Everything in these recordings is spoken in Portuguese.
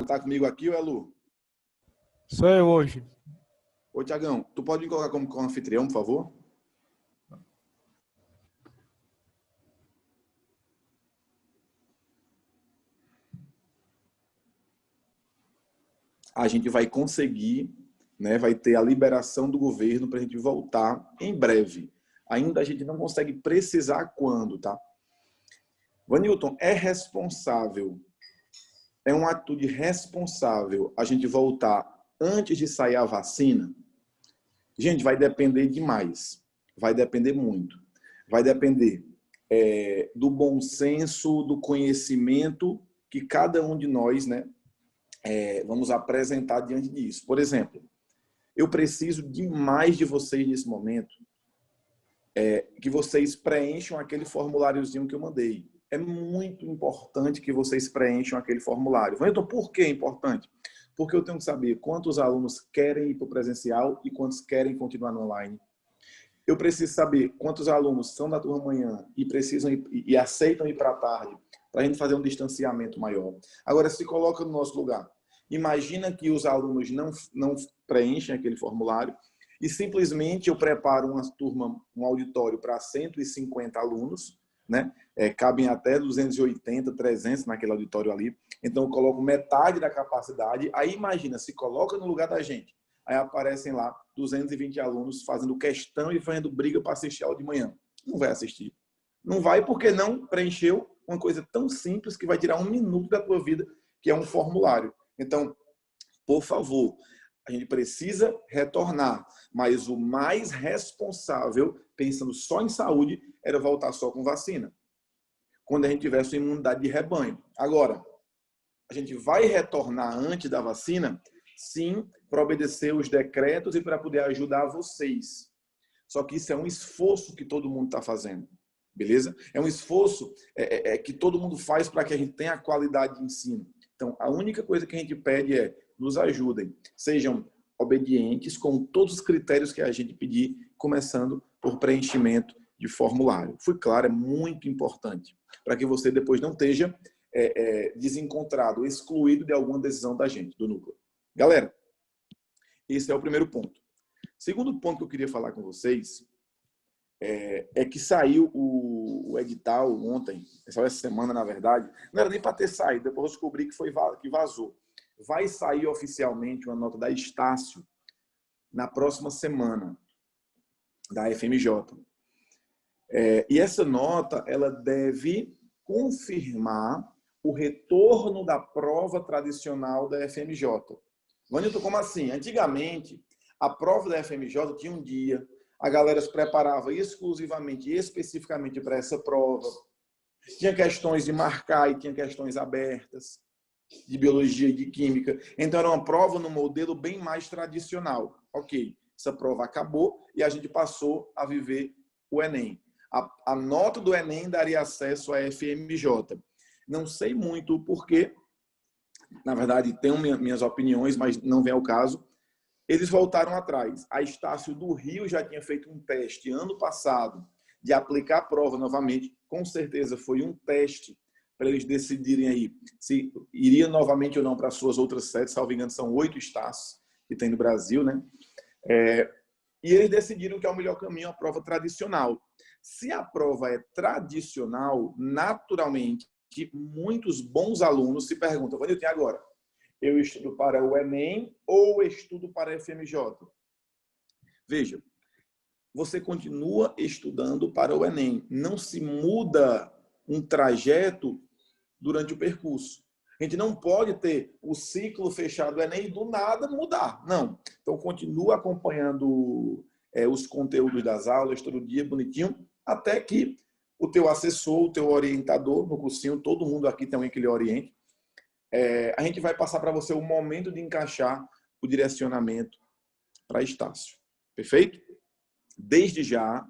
tá comigo aqui, ou é Lu? Sou eu hoje. Ô, Tiagão, tu pode me colocar como anfitrião, por favor? A gente vai conseguir, né? Vai ter a liberação do governo para a gente voltar em breve. Ainda a gente não consegue precisar quando, tá? Vanilton, é responsável, é uma atitude responsável a gente voltar antes de sair a vacina? Gente, vai depender demais. Vai depender muito. Vai depender do bom senso, do conhecimento que cada um de nós, né, vamos apresentar diante disso. Por exemplo, eu preciso demais de vocês nesse momento, que vocês preencham aquele formuláriozinho que eu mandei. É muito importante que vocês preencham aquele formulário. Então, por que é importante? Porque eu tenho que saber quantos alunos querem ir para o presencial e quantos querem continuar no online. Eu preciso saber quantos alunos são da turma manhã e precisam e aceitam ir para a tarde, para a gente fazer um distanciamento maior. Agora, se coloca no nosso lugar. Imagina que os alunos não preenchem aquele formulário e simplesmente eu preparo uma turma, um auditório para 150 alunos, né? Cabem até 280, 300 naquele auditório ali. Então, eu coloco metade da capacidade. Aí, imagina, se coloca no lugar da gente. Aí aparecem lá 220 alunos fazendo questão e fazendo briga para assistir aula de manhã. Não vai assistir. Não vai porque não preencheu uma coisa tão simples que vai tirar 1 minuto da tua vida, que é um formulário. Então, por favor, a gente precisa retornar, mas o mais responsável, pensando só em saúde, era voltar só com vacina, quando a gente tivesse uma imunidade de rebanho. Agora, a gente vai retornar antes da vacina? Sim, para obedecer os decretos e para poder ajudar vocês. Só que isso é um esforço que todo mundo está fazendo, beleza? É um esforço que todo mundo faz para que a gente tenha a qualidade de ensino. Então, a única coisa que a gente pede é nos ajudem, sejam obedientes com todos os critérios que a gente pedir, começando por preenchimento de formulário. Fui claro, é muito importante, para que você depois não esteja desencontrado, excluído de alguma decisão da gente, do núcleo. Galera, esse é o primeiro ponto. Segundo ponto que eu queria falar com vocês é que saiu o edital ontem, essa semana, na verdade, não era nem para ter saído, depois eu descobri que vazou. Vai sair oficialmente uma nota da Estácio na próxima semana, da FMJ. E essa nota, ela deve confirmar o retorno da prova tradicional da FMJ. Vanilton, como assim? Antigamente, a prova da FMJ tinha um dia, a galera se preparava exclusivamente e especificamente para essa prova. Tinha questões de marcar e tinha questões abertas, de biologia e de química. Então, era uma prova no modelo bem mais tradicional. Ok, essa prova acabou e a gente passou a viver o Enem. A nota do Enem daria acesso à FMJ. Não sei muito o porquê. Na verdade, tenho minhas opiniões, mas não vem ao caso. Eles voltaram atrás. A Estácio do Rio já tinha feito um teste ano passado de aplicar a prova novamente. Com certeza foi um teste para eles decidirem aí se iria novamente ou não para as suas outras sedes. Salvo engano, são 8 Estácios que tem no Brasil, né? E eles decidiram que é o melhor caminho a prova tradicional. Se a prova é tradicional, naturalmente, muitos bons alunos se perguntam, Vanilton, agora, eu estudo para o Enem ou estudo para a FMJ? Veja, você continua estudando para o Enem. Não se muda um trajeto durante o percurso. A gente não pode ter o ciclo fechado do Enem e do nada mudar. Não. Então, continua acompanhando os conteúdos das aulas todo dia, bonitinho, até que o teu assessor, o teu orientador no cursinho, todo mundo aqui tem alguém que lhe oriente, a gente vai passar para você o momento de encaixar o direcionamento para Estácio. Perfeito? Desde já,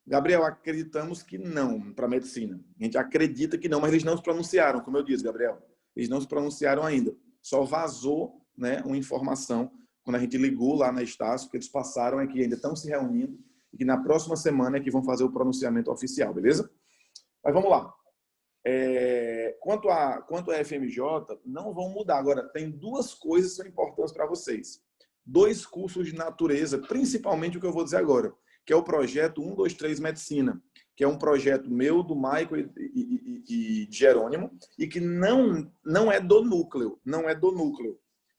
Gabriel, acreditamos que não para medicina. A gente acredita que não, mas eles não se pronunciaram, como eu disse, Gabriel. Eles não se pronunciaram ainda. Só vazou, né, uma informação quando a gente ligou lá na Estácio, que eles passaram que ainda estão se reunindo e que na próxima semana é que vão fazer o pronunciamento oficial, beleza? Mas vamos lá. Quanto a FMJ, não vão mudar. Agora, tem duas coisas que são importantes para vocês. 2 cursos de natureza, principalmente o que eu vou dizer agora, que é o projeto 123 Medicina, que é um projeto meu, do Michael e de Jerônimo, e que não é do núcleo,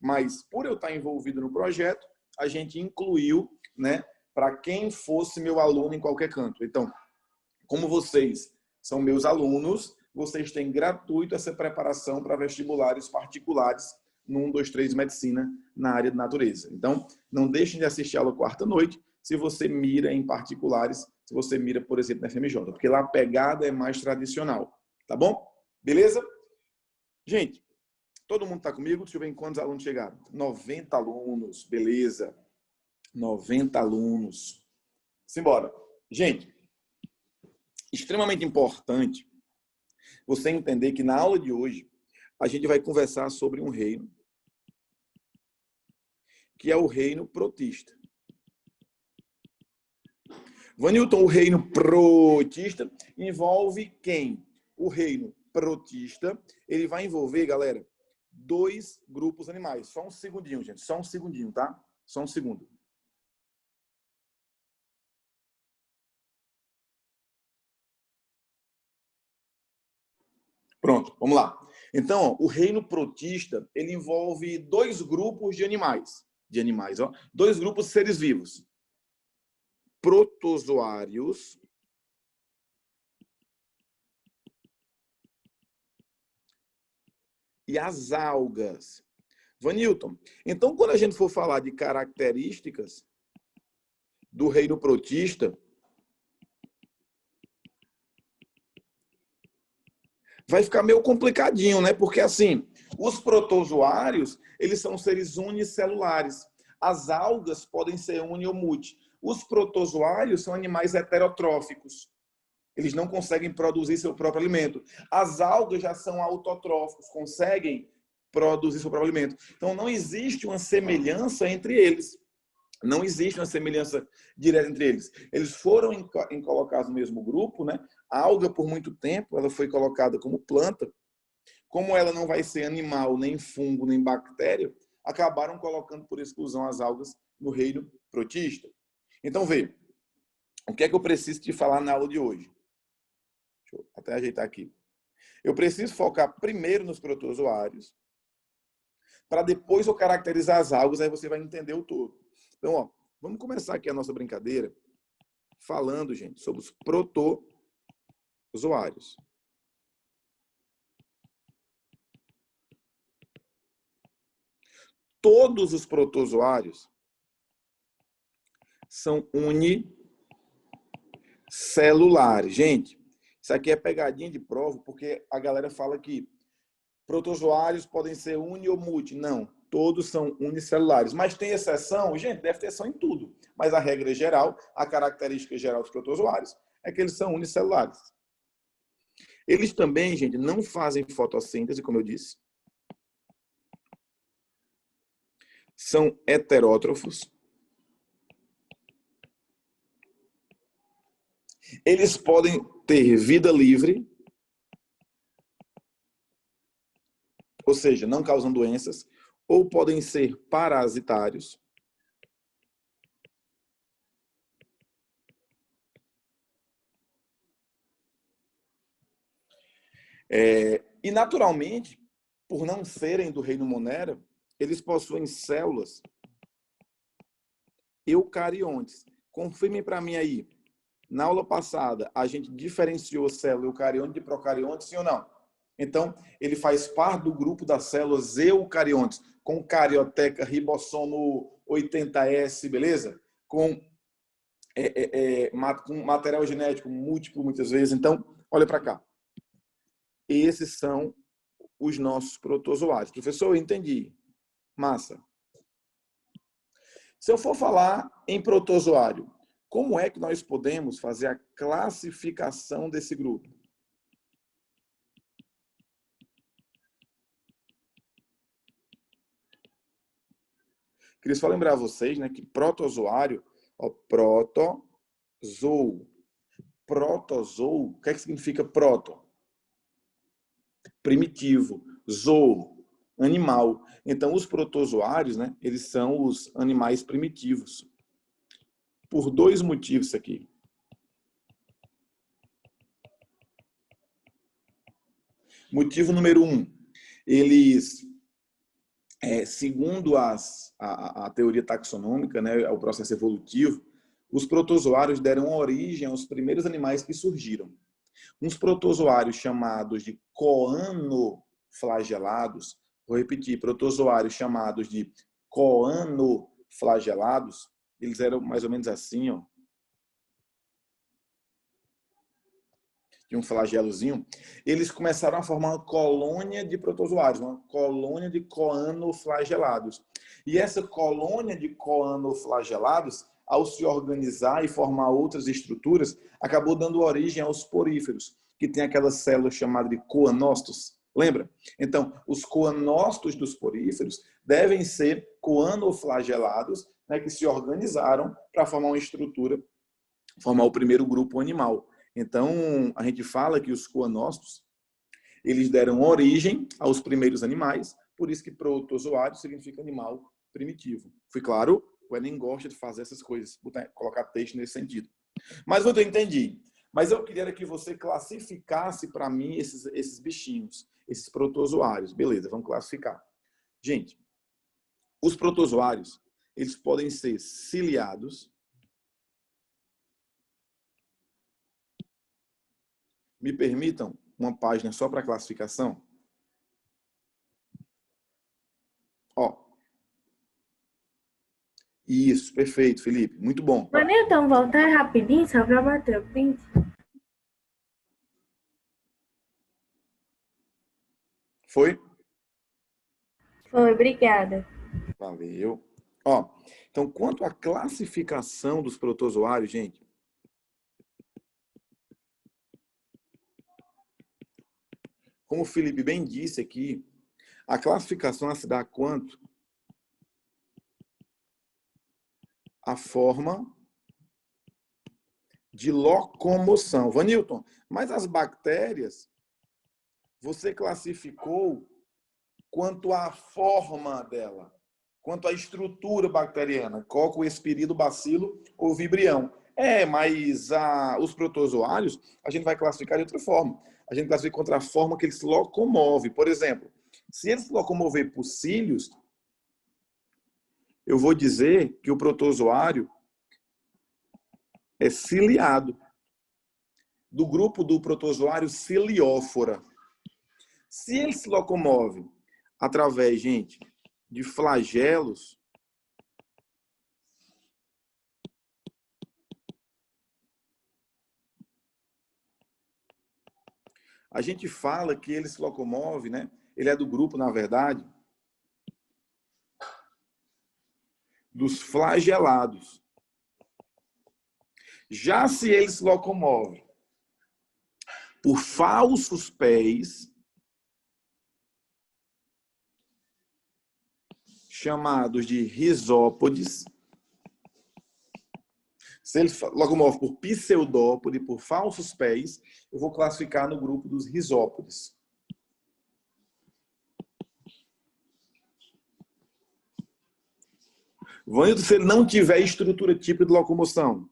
mas por eu estar envolvido no projeto, a gente incluiu, né, para quem fosse meu aluno em qualquer canto. Então, como vocês são meus alunos, vocês têm gratuito essa preparação para vestibulares particulares no 123 Medicina na área de natureza. Então, não deixem de assistir a aula quarta-noite se você mira em particulares, se você mira, por exemplo, na FMJ, porque lá a pegada é mais tradicional. Tá bom? Beleza? Gente, todo mundo está comigo? Deixa eu ver quantos alunos chegaram. 90 alunos, beleza. 90 alunos. Simbora. Gente, extremamente importante você entender que na aula de hoje a gente vai conversar sobre um reino que é o reino protista. Vanilton, o reino protista envolve quem? O reino protista, ele vai envolver, galera, 2 grupos animais. Só um segundinho, gente. Só um segundinho, tá? Só um segundo. Pronto, vamos lá. Então, ó, o reino protista, ele envolve 2 grupos de animais. Ó. 2 grupos de seres vivos. Protozoários e as algas. Vanilton, então quando a gente for falar de características do reino protista, vai ficar meio complicadinho, né? Porque, assim, os protozoários, eles são seres unicelulares. As algas podem ser uni ou multi. Os protozoários são animais heterotróficos. Eles não conseguem produzir seu próprio alimento. As algas já são autotróficos, conseguem produzir seu próprio alimento. Então, não existe uma semelhança entre eles. Não existe uma semelhança direta entre eles. Eles foram colocados no mesmo grupo, né? A alga, por muito tempo, ela foi colocada como planta. Como ela não vai ser animal, nem fungo, nem bactéria, acabaram colocando por exclusão as algas no reino protista. Então, vê, o que é que eu preciso te falar na aula de hoje? Deixa eu até ajeitar aqui. Eu preciso focar primeiro nos protozoários, para depois eu caracterizar as algas, aí você vai entender o todo. Então, ó, vamos começar aqui a nossa brincadeira falando, gente, sobre os protozoários. Todos os protozoários são unicelulares. Gente, isso aqui é pegadinha de prova, porque a galera fala que protozoários podem ser uni ou multi. Não, todos são unicelulares. Mas tem exceção? Gente, deve ter exceção em tudo. Mas a regra geral, a característica geral dos protozoários é que eles são unicelulares. Eles também, gente, não fazem fotossíntese, como eu disse. São heterótrofos. Eles podem ter vida livre, ou seja, não causam doenças, ou podem ser parasitários. E, naturalmente, por não serem do reino Monera, eles possuem células eucariontes. Confirmem para mim aí. Na aula passada, a gente diferenciou célula eucarionte de procarionte, sim ou não? Então, ele faz parte do grupo das células eucariontes, com carioteca, ribossomo 80S, beleza? Com material genético múltiplo, muitas vezes. Então, olha para cá. Esses são os nossos protozoários. Professor, eu entendi. Massa. Se eu for falar em protozoário, como é que nós podemos fazer a classificação desse grupo? Queria só lembrar vocês, né, que protozoário, ó, protozoo. Protozoo, o que é que significa proto? primitivo, zoo, animal. Então, os protozoários, né, eles são os animais primitivos. Por dois motivos aqui. Motivo número 1, eles, segundo a teoria taxonômica, né, o processo evolutivo, os protozoários deram origem aos primeiros animais que surgiram. Uns protozoários chamados de coanoflagelados, vou repetir, protozoários chamados de coanoflagelados, eles eram mais ou menos assim, ó. De um flagelozinho, eles começaram a formar uma colônia de protozoários, uma colônia de coanoflagelados. E essa colônia de coanoflagelados, ao se organizar e formar outras estruturas, acabou dando origem aos poríferos, que tem aquela célula chamada de coanócitos. Lembra? Então, os coanócitos dos poríferos devem ser coanoflagelados, né, que se organizaram para formar uma estrutura, formar o primeiro grupo animal. Então, a gente fala que os coanócitos, eles deram origem aos primeiros animais, por isso que protozoário significa animal primitivo. Foi claro? O Enem gosta de fazer essas coisas, colocar texto nesse sentido. Mas eu entendi. Mas eu queria que você classificasse para mim esses bichinhos, esses protozoários. Beleza, vamos classificar. Gente, os protozoários, eles podem ser ciliados. Me permitam uma página só para classificação? Ó. Isso, perfeito, Felipe. Muito bom. Manilton, voltar rapidinho só para bater o print. Foi? Foi, obrigada. Valeu. Ó, então, quanto à classificação dos protozoários, gente, como o Felipe bem disse aqui, a classificação se dá quanto a forma de locomoção. Vanilton, mas as bactérias, você classificou quanto à forma dela, quanto à estrutura bacteriana, coco, espirido, bacilo ou vibrião. Mas os protozoários, a gente vai classificar de outra forma. A gente classifica contra a forma que ele se locomove. Por exemplo, se ele se locomover por cílios, eu vou dizer que o protozoário é ciliado, do grupo do protozoário ciliófora. Se ele se locomove através, gente, de flagelos, a gente fala que ele se locomove, né? Ele é do grupo, na verdade, dos flagelados. Já se ele se locomove por falsos pés, chamados de risópodes, se ele locomove por pseudópode, por falsos pés, eu vou classificar no grupo dos risópodes. Vanilton, se ele não tiver estrutura típica de locomoção.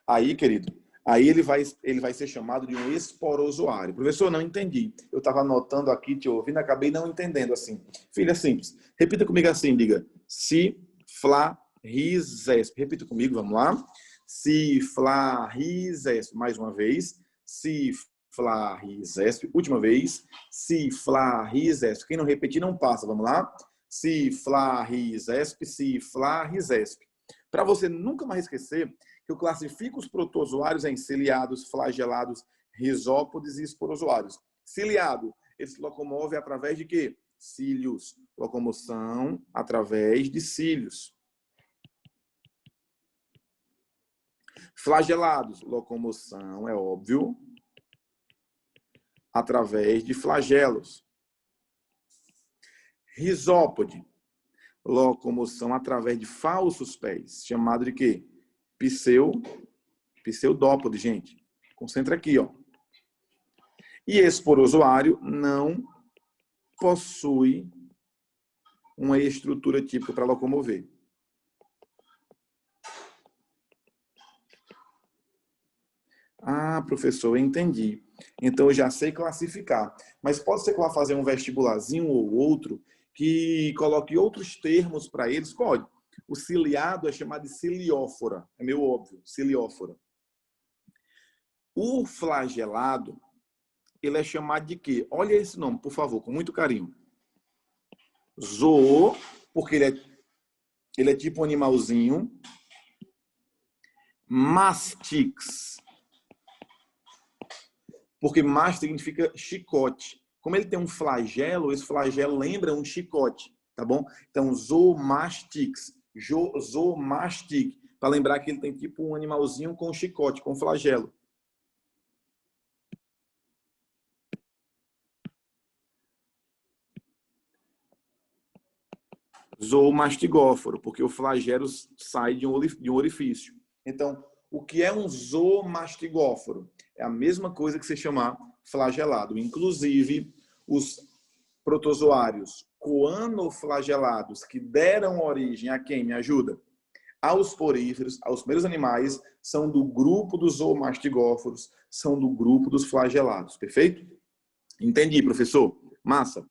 Aí, querido, aí ele vai ser chamado de um esporozoário. Professor, não entendi. Eu estava anotando aqui, te ouvindo, acabei não entendendo assim. Filha, é simples. Repita comigo assim, diga. Ciflarizesp. Repita comigo, vamos lá. Ciflarizesp. Mais uma vez. Ciflarizesp. Última vez. Ciflarizesp. Quem não repetir, não passa. Vamos lá. Ciflarizesp, ciflarizesp. Para você nunca mais esquecer que eu classifico os protozoários em ciliados, flagelados, risópodes e esporozoários. Ciliado, ele se locomove através de quê? Cílios. Locomoção através de cílios. Flagelados, locomoção, é óbvio, através de flagelos. Risópode, locomoção através de falsos pés, chamado de quê? Pseudópode, gente. Concentra aqui, ó. E esporozoário não possui uma estrutura típica para locomover. Ah, professor, eu entendi. Então, eu já sei classificar. Mas pode ser que eu vá fazer um vestibularzinho ou outro que coloque outros termos para eles? Pode. O ciliado é chamado de ciliófora. É meio óbvio, ciliófora. O flagelado, ele é chamado de quê? Olha esse nome, por favor, com muito carinho. Zoô, porque ele é tipo um animalzinho. Mastix, porque mastix significa chicote. Como ele tem um flagelo, esse flagelo lembra um chicote, tá bom? Então, zoomastix, zoomastic, para lembrar que ele tem tipo um animalzinho com chicote, com flagelo. Zoomastigóforo, porque o flagelo sai de um orifício. Então, o que é um zoomastigóforo? É a mesma coisa que se chamar flagelado. Inclusive, os protozoários coanoflagelados que deram origem a quem? Me ajuda? Aos poríferos, aos primeiros animais, são do grupo dos zoomastigóforos, são do grupo dos flagelados. Perfeito? Entendi, professor. Massa.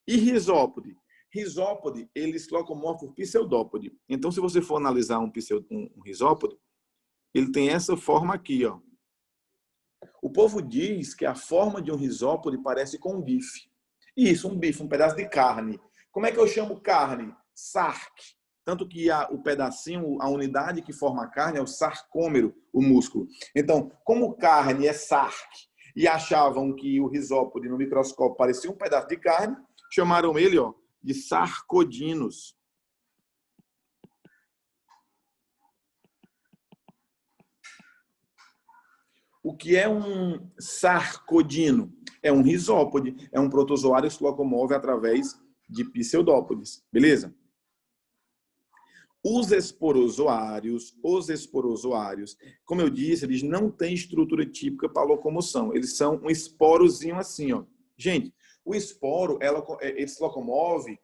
E risópode? Risópode, ele se locomove por pseudópode. Então, se você for analisar um risópode, ele tem essa forma aqui, ó. O povo diz que a forma de um risópode parece com um bife. Isso, um bife, um pedaço de carne. Como é que eu chamo carne? Sarc. Tanto que o pedacinho, a unidade que forma a carne é o sarcômero, o músculo. Então, como carne é sarc e achavam que o risópode no microscópio parecia um pedaço de carne, chamaram ele, ó, de sarcodinos. O que é um sarcodino? É um risópode, é um protozoário que se locomove através de pseudópodes, beleza? Os esporozoários, como eu disse, eles não têm estrutura típica para locomoção. Eles são um esporozinho assim, ó. Gente, o esporo, ele se locomove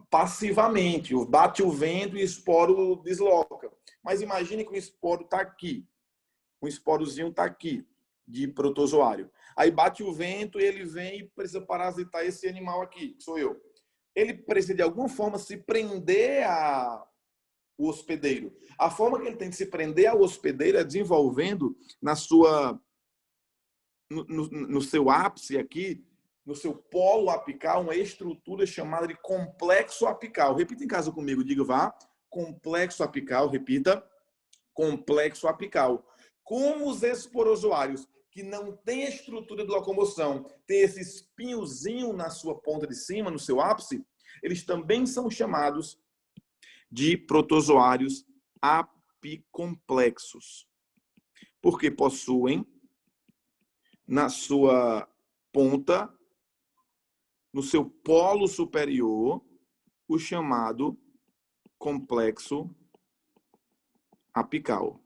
passivamente. Bate o vento e o esporo desloca. Mas imagine que o esporo está aqui. Um esporozinho está aqui, de protozoário. Aí bate o vento e ele vem e precisa parasitar esse animal aqui, que sou eu. Ele precisa, de alguma forma, se prender ao hospedeiro. A forma que ele tem de se prender ao hospedeiro é desenvolvendo no seu ápice aqui, no seu polo apical, uma estrutura chamada de complexo apical. Repita em casa comigo, diga, vá. Complexo apical, repita. Complexo apical. Como os esporozoários, que não têm estrutura de locomoção, têm esse espinhozinho na sua ponta de cima, no seu ápice, eles também são chamados de protozoários apicomplexos, porque possuem na sua ponta, no seu polo superior, o chamado complexo apical.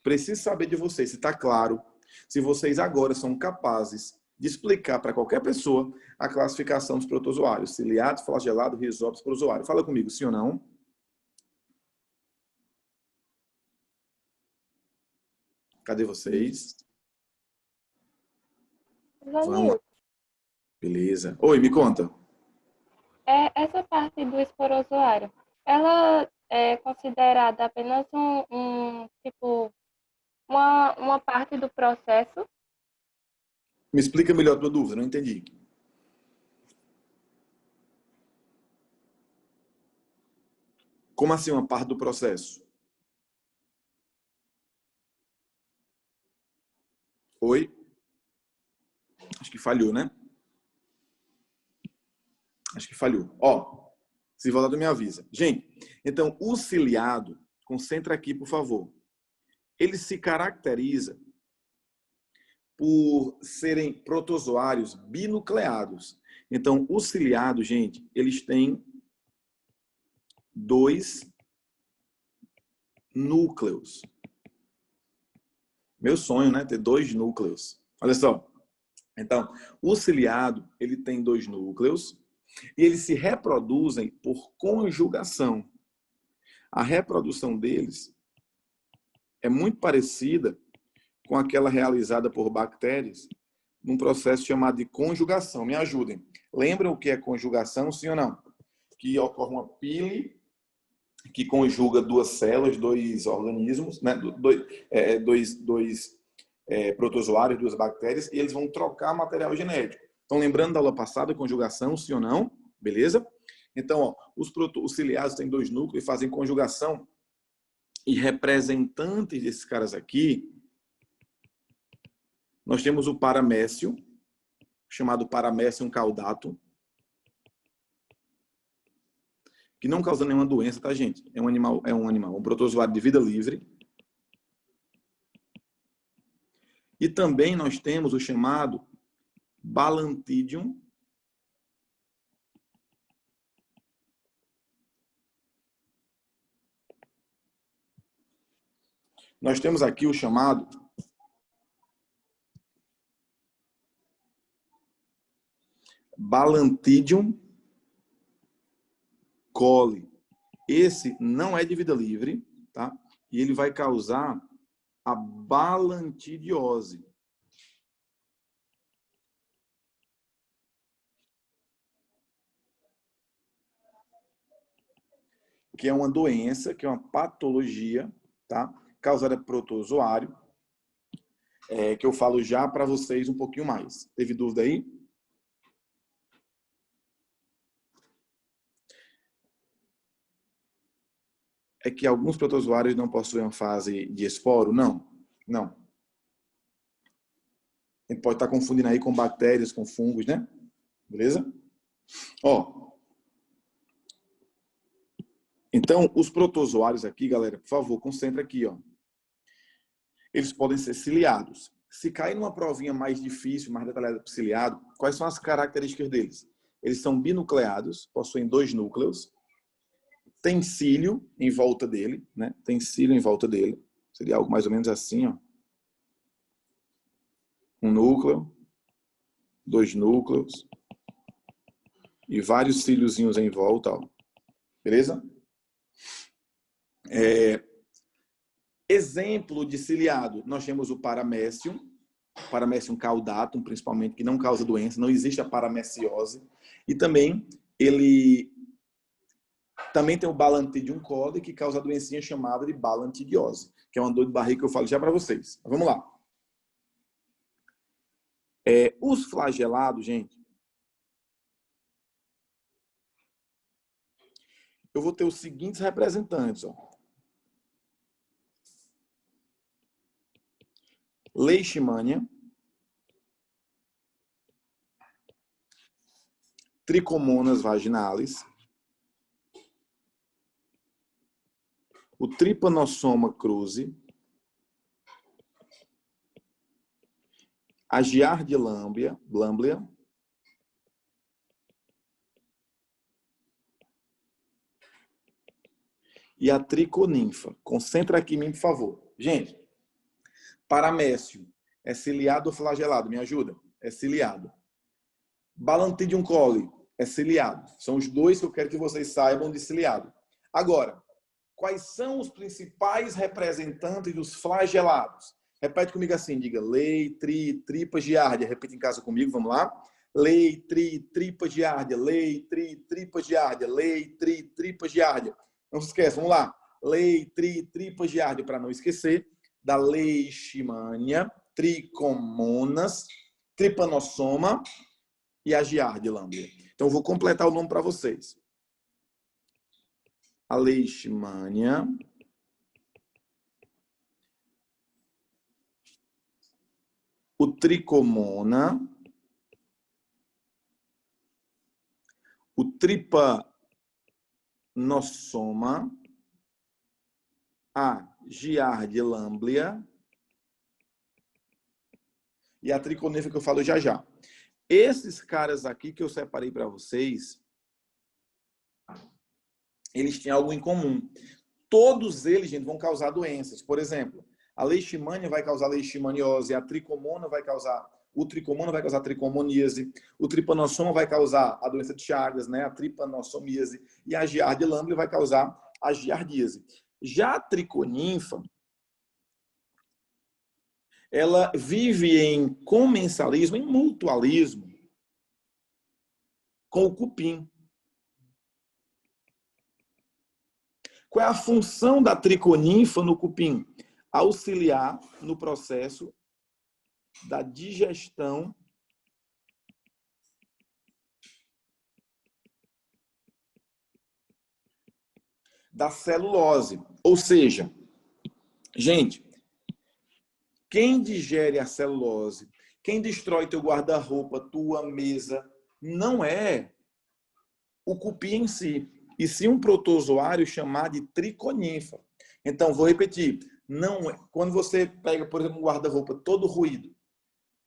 Preciso saber de vocês se está claro, se vocês agora são capazes de explicar para qualquer pessoa a classificação dos protozoários, ciliado, flagelado, risópode, esporozoário. Fala comigo, sim ou não? Cadê vocês? Vamos lá. Beleza. Oi, me conta. Essa parte do esporozoário, ela é considerada apenas tipo, uma parte do processo? Me explica melhor a tua dúvida, não entendi. Como assim uma parte do processo? Oi? Acho que falhou, né? Acho que falhou. Ó, se voltar, tu me avisa. Gente, então, o ciliado, concentra aqui, por favor. Ele se caracteriza por serem protozoários binucleados. Então, os ciliados, gente, eles têm 2 núcleos. Meu sonho, né? Ter 2 núcleos. Olha só. Então, o ciliado, ele tem 2 núcleos e eles se reproduzem por conjugação. A reprodução deles é muito parecida com aquela realizada por bactérias num processo chamado de conjugação. Me ajudem. Lembram o que é conjugação, sim ou não? Que ocorre uma pile que conjuga 2 células, 2 organismos, né? dois protozoários, 2 bactérias, e eles vão trocar material genético. Então, lembrando da aula passada, conjugação, sim ou não? Beleza? Então, ó, os ciliados têm 2 núcleos e fazem conjugação. E representantes desses caras aqui, nós temos o paramécio, chamado Paramécium caudatum, que não causa nenhuma doença, tá, gente? É um animal, um protozoário de vida livre. E também nós temos o chamado Balantidium Nós temos aqui o chamado Balantidium coli. Esse não é de vida livre, tá? E ele vai causar a balantidiose. Que é uma doença, que é uma patologia, tá? Causada por protozoário, que eu falo já para vocês um pouquinho mais. Teve dúvida aí? É que alguns protozoários não possuem uma fase de esporo? Não, não. A gente pode estar confundindo aí com bactérias, com fungos, né? Beleza? Ó. Então, os protozoários aqui, galera, por favor, concentra aqui, ó. Eles podem ser ciliados. Se cair numa provinha mais difícil, mais detalhada para o ciliado, quais são as características deles? Eles são binucleados, possuem 2 núcleos, tem cílio em volta dele, né? Tem cílio em volta dele. Seria algo mais ou menos assim, ó. Um núcleo, 2 núcleos e vários cíliozinhos em volta, ó. Beleza? Exemplo de ciliado, nós temos o Paramécium caudatum, principalmente, que não causa doença, não existe a parameciose. E também, ele também tem o Balantidium coli, que causa a doencinha chamada de balantidiose, que é uma dor de barriga que eu falo já para vocês. Vamos lá. Os flagelados, gente, eu vou ter os seguintes representantes, ó. Leishmania, Trichomonas vaginalis, o Trypanosoma cruzi, a Giardia lamblia, e a Triconinfa. Concentra aqui em mim, por favor. Gente, Paramécio é ciliado ou flagelado? Me ajuda? É ciliado. Balantidium coli é ciliado. São os 2 que eu quero que vocês saibam de ciliado. Agora, quais são os principais representantes dos flagelados? Repete comigo assim, diga lei, tripa, giardia. Repita em casa comigo, vamos lá. Lei, tripa, giardia. Lei, tripa, giardia. Lei, tripa, giardia. Não se esqueça, vamos lá. Lei, tripa, giardia, para não esquecer. Da Leishmania, Trichomonas, Trypanosoma e a Giardia lamblia. Então, eu vou completar o nome para vocês. A Leishmania, o Trichomona, o Trypanosoma, a Giardia lamblia e a Triconífera que eu falo já já. Esses caras aqui que eu separei para vocês, eles têm algo em comum. Todos eles, gente, vão causar doenças. Por exemplo, A leishmania vai causar leishmaniose, a tricomona vai causar, o tricomona vai causar tricomoníase, o tripanossoma vai causar a doença de Chagas, né, a tripanossomíase, e a giardia lamblia vai causar a giardíase. Já a triconinfa, ela vive em comensalismo, em mutualismo com o cupim. Qual é a função da triconinfa no cupim? Auxiliar no processo da digestão da celulose. Ou seja, gente, quem digere a celulose, quem destrói teu guarda-roupa, tua mesa, não é o cupim em si, e sim um protozoário chamado de triconinfa. Então, vou repetir, não é, quando você pega, por exemplo, um guarda-roupa todo ruído,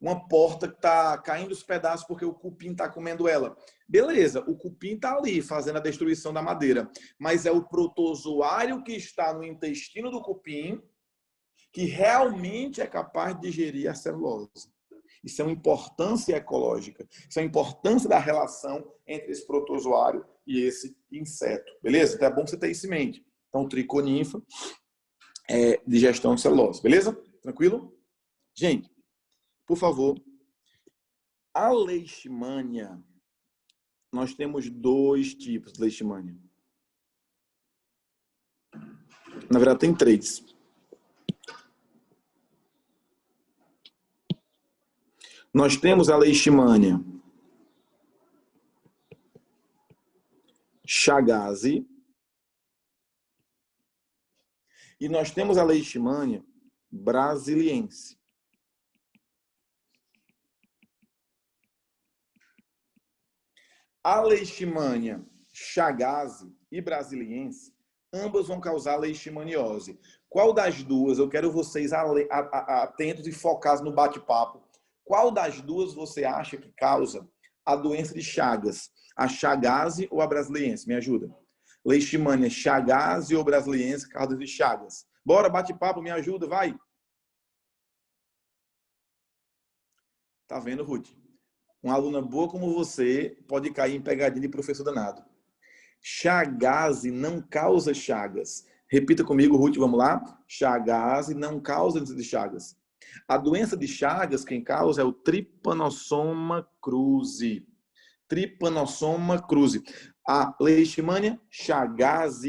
uma porta que está caindo os pedaços porque o cupim está comendo ela. Beleza, o cupim está ali fazendo a destruição da madeira, mas é o protozoário que está no intestino do cupim que realmente é capaz de digerir a celulose. Isso é uma importância ecológica. Isso é a importância da relação entre esse protozoário e esse inseto. Beleza? Então é bom você ter isso em mente. Então, triconinfa é digestão de celulose. Beleza? Tranquilo? Gente, por favor, a leishmania, nós temos 2 tipos de leishmania. Na verdade, tem 3. Nós temos a leishmania Chagas e nós temos a leishmania brasiliense. A leishmania Chagas e brasiliense, ambas vão causar leishmaniose. Qual das duas? Eu quero vocês atentos e focados no bate-papo. Qual das duas você acha que causa a doença de Chagas? A Chagas ou a brasiliense? Me ajuda. Leishmania Chagas ou brasiliense, causa de Chagas. Bora, bate-papo, me ajuda, vai. Tá vendo, Ruth? Uma aluna boa como você pode cair em pegadinha de professor danado. Chagas não causa Chagas. Repita comigo, Ruth, vamos lá? Chagas não causa doença de Chagas. A doença de Chagas, quem causa é o Trypanosoma cruzi. Trypanosoma cruzi. A leishmania Chagas,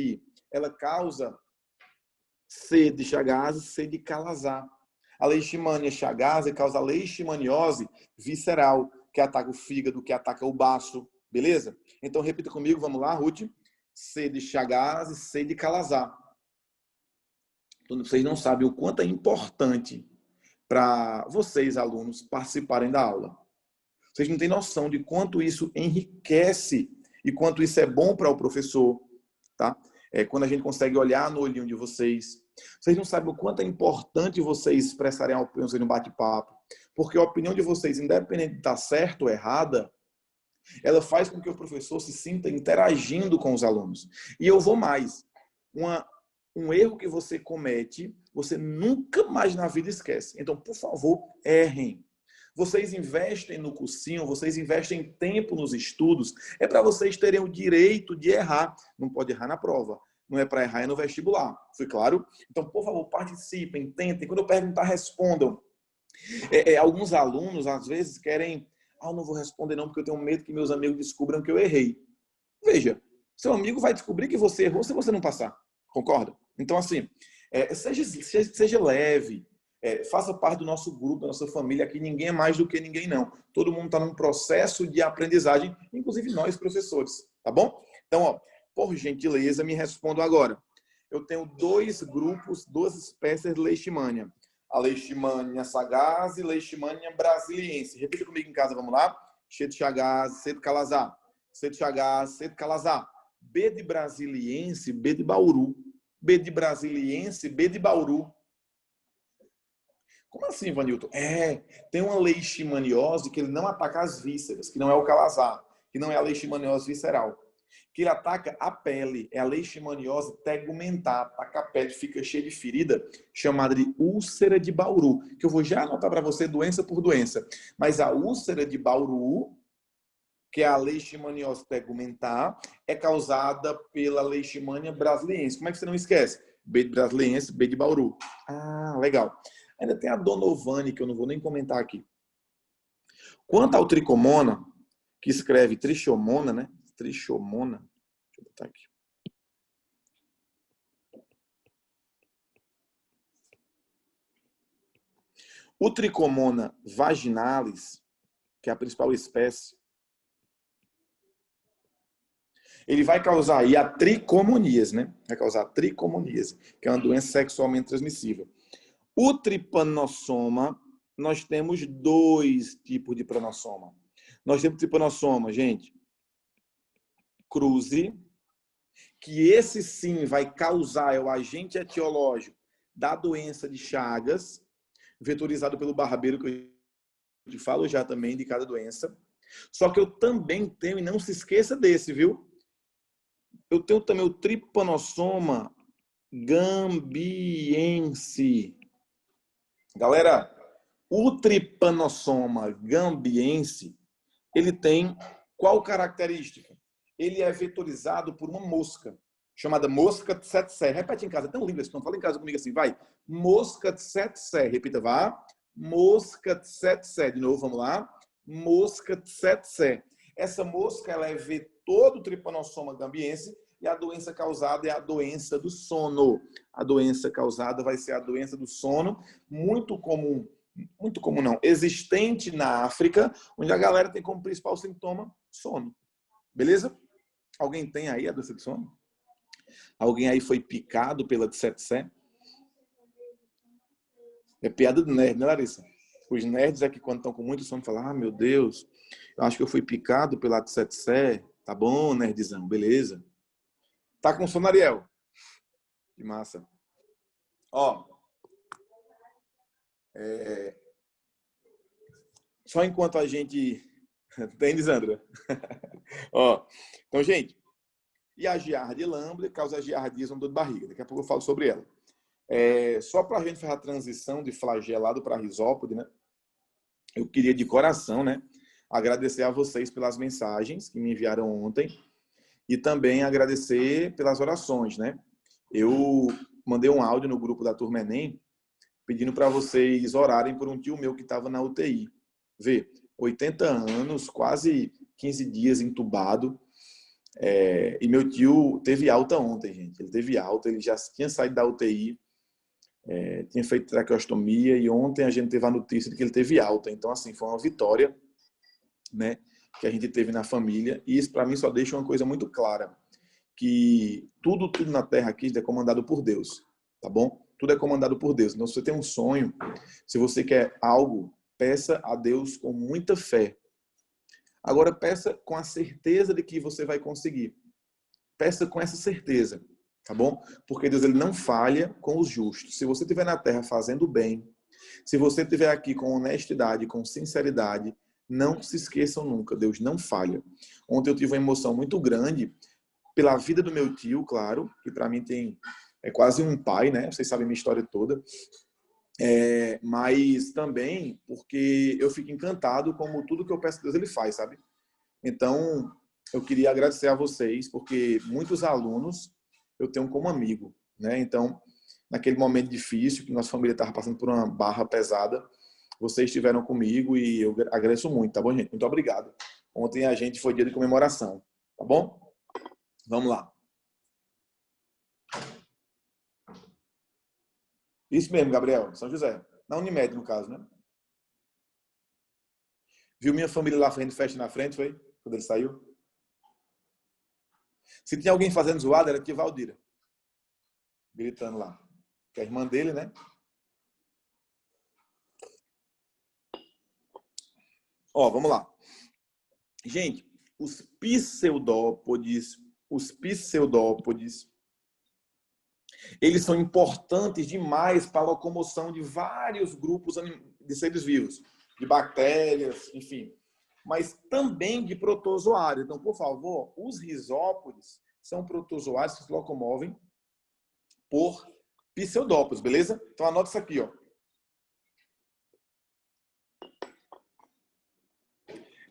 ela causa C de Chagas, C de Calazar. A leishmania Chagas causa leishmaniose visceral, que ataca o fígado, que ataca o baço. Beleza? Então, repita comigo, vamos lá, Ruth. C de Chagas e C de Calazar. Então, vocês não sabem o quanto é importante para vocês, alunos, participarem da aula. Vocês não têm noção de quanto isso enriquece e quanto isso é bom para o professor, tá? Quando a gente consegue olhar no olhinho de vocês. Vocês não sabem o quanto é importante vocês expressarem a opinião no bate-papo, porque a opinião de vocês, independente de estar certa ou errada, ela faz com que o professor se sinta interagindo com os alunos. E eu vou mais. Um erro que você comete, você nunca mais na vida esquece. Então, por favor, errem. Vocês investem no cursinho, vocês investem tempo nos estudos, é para vocês terem o direito de errar. Não pode errar na prova. Não é para errar, é no vestibular. Foi claro? Então, por favor, participem, tentem. Quando eu perguntar, respondam. Alguns alunos, às vezes, querem... eu não vou responder não, porque eu tenho medo que meus amigos descubram que eu errei. Veja, seu amigo vai descobrir que você errou se você não passar. Concorda? Então, assim, seja leve, faça parte do nosso grupo, da nossa família. Aqui ninguém é mais do que ninguém, não. Todo mundo está num processo de aprendizagem, inclusive nós, professores. Tá bom? Então, por gentileza, me responda agora. Eu tenho 2 grupos, 2 espécies de leishmania. A leishmania Chagas e leishmania brasiliense. Repita comigo em casa, vamos lá? C de Chagas, C de Calazar. C de Chagas, C de Calazar. B de brasiliense, B de Bauru. B de brasiliense, B de Bauru. Como assim, Vanilton? Tem uma leishmaniose que ele não ataca as vísceras, que não é o Calazar, que não é a leishmaniose visceral. Que ele ataca a pele. É a leishmaniose tegumentar. Ataca a pele, fica cheia de ferida, chamada de úlcera de Bauru. Que eu vou já anotar para você doença por doença. Mas a úlcera de Bauru, que é a leishmaniose tegumentar, é causada pela leishmania brasiliense. Como é que você não esquece? B de brasiliense, B de Bauru. Ah, legal. Ainda tem a Donovani, que eu não vou nem comentar aqui. Quanto ao tricomona, que escreve trichomona, né? Trichomona. Deixa eu botar aqui. O tricomona vaginalis, que é a principal espécie, ele vai causar aí a tricomoníase, né? Vai causar a tricomoníase, que é uma doença sexualmente transmissível. O tripanossoma, nós temos 2 tipos de tripanossoma. Nós temos tripanossoma, gente, cruzi, que esse sim vai causar, é o agente etiológico da doença de Chagas, vetorizado pelo barbeiro, que eu te falo já também de cada doença. Só que eu também tenho, e não se esqueça desse, viu? Eu tenho também o tripanossoma gambiense. Galera, o tripanossoma gambiense, ele tem qual característica? Ele é vetorizado por uma mosca, chamada mosca tsetse. Repete em casa, é tão lindo isso, não fala em casa comigo assim, vai. Mosca tsetse, repita, vá. Mosca tsetse, de novo, vamos lá. Mosca tsetse. Essa mosca, ela é vetor do tripanossoma gambiense e a doença causada é a doença do sono. A doença causada vai ser a doença do sono, muito comum não, existente na África, onde a galera tem como principal sintoma sono. Beleza? Alguém tem aí a doença do sono? Alguém aí foi picado pela tsetse? É piada do nerd, né, Larissa? Os nerds é que quando estão com muito sono falam, ah, meu Deus, eu acho que eu fui picado pela tsetse. Tá bom, nerdzão, beleza. Tá com sono, Ariel? Que massa. Ó, só enquanto a gente... Tem, Lisandra? Ó, então, gente, e a giardia lamblia causa giardismo, dor de barriga. Daqui a pouco eu falo sobre ela. Só para a gente fazer a transição de flagelado para risópode, né? Eu queria de coração, né, agradecer a vocês pelas mensagens que me enviaram ontem e também agradecer pelas orações, né? Eu mandei um áudio no grupo da Turma Enem pedindo para vocês orarem por um tio meu que estava na UTI. Vê, 80 anos, quase 15 dias entubado. E meu tio teve alta ontem, gente. Ele teve alta, ele já tinha saído da UTI, tinha feito traqueostomia e ontem a gente teve a notícia de que ele teve alta. Então, assim, foi uma vitória, né, que a gente teve na família. E isso, para mim, só deixa uma coisa muito clara, que tudo na Terra aqui é comandado por Deus, tá bom? Tudo é comandado por Deus. Então, se você tem um sonho, se você quer algo, peça a Deus com muita fé. Agora, peça com a certeza de que você vai conseguir. Peça com essa certeza, tá bom? Porque Deus, ele não falha com os justos. Se você estiver na terra fazendo bem, se você estiver aqui com honestidade, com sinceridade, não se esqueçam nunca, Deus não falha. Ontem eu tive uma emoção muito grande pela vida do meu tio, claro, que para mim é quase um pai, né? Vocês sabem a minha história toda. Mas também porque eu fico encantado como tudo que eu peço a Deus, ele faz, sabe? Então, eu queria agradecer a vocês, porque muitos alunos eu tenho como amigo, né? Então, naquele momento difícil, que nossa família estava passando por uma barra pesada, vocês estiveram comigo e eu agradeço muito, tá bom, gente? Muito obrigado. Ontem a gente foi dia de comemoração, tá bom? Vamos lá. Isso mesmo, Gabriel, São José. Na Unimed, no caso, né? Viu minha família lá fazendo festa na frente, foi? Quando ele saiu? Se tinha alguém fazendo zoada, era tia Valdira. Gritando lá. Que é a irmã dele, né? Ó, vamos lá. Gente, os pseudópodes, eles são importantes demais para a locomoção de vários grupos de seres vivos, de bactérias, enfim. mas também de protozoário. Então, por favor, os risópodes são protozoários que se locomovem por pseudópodos, beleza? Então, anota isso aqui, ó.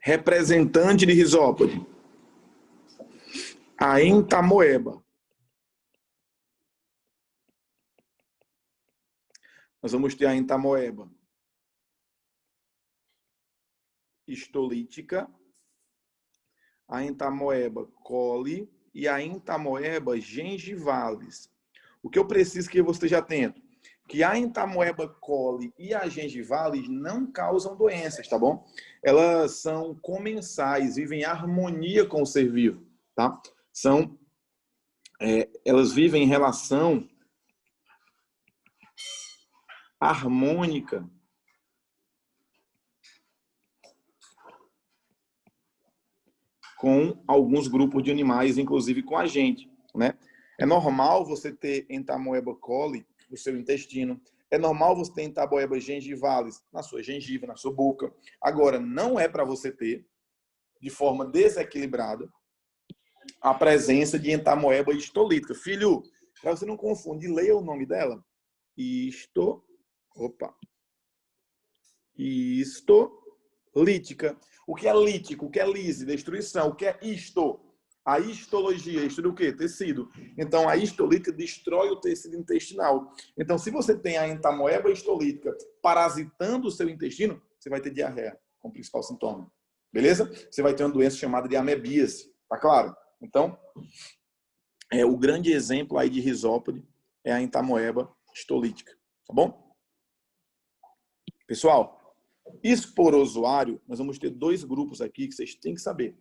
Representante de risópode. A entamoeba. Nós vamos ter a entamoeba histolítica, a entamoeba coli e a entamoeba gengivalis. O que eu preciso que você esteja atento? Que a entamoeba coli e a gengivalis não causam doenças, tá bom? Elas são comensais, vivem em harmonia com o ser vivo, tá? Elas vivem em relação harmônica com alguns grupos de animais, inclusive com a gente, né? É normal você ter entamoeba coli no seu intestino. É normal você ter entamoeba gengivalis na sua gengiva, na sua boca. Agora, não é para você ter, de forma desequilibrada, a presença de entamoeba histolítica. Filho, para você não confundir, leia o nome dela. Histolítica. O que é lítico? O que é lise? Destruição. O que é histo? A histologia. Estuda o quê? Tecido. Então, a histolítica destrói o tecido intestinal. Então, se você tem a entamoeba histolítica parasitando o seu intestino, você vai ter diarreia como principal sintoma. Beleza? Você vai ter uma doença chamada de amebíase. Tá claro? Então, o grande exemplo aí de risópode é a entamoeba histolítica. Tá bom? Pessoal, esporozoário, nós vamos ter dois grupos aqui que vocês têm que saber.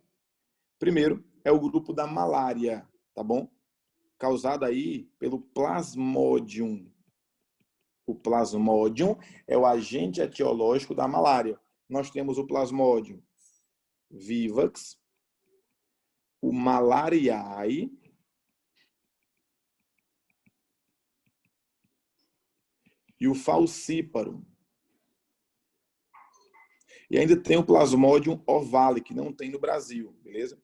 Primeiro, é o grupo da malária, tá bom? Causado aí pelo Plasmodium. O Plasmodium é o agente etiológico da malária. Nós temos o Plasmodium vivax, o malariae e o falciparum. E ainda tem o Plasmodium ovale, que não tem no Brasil, beleza?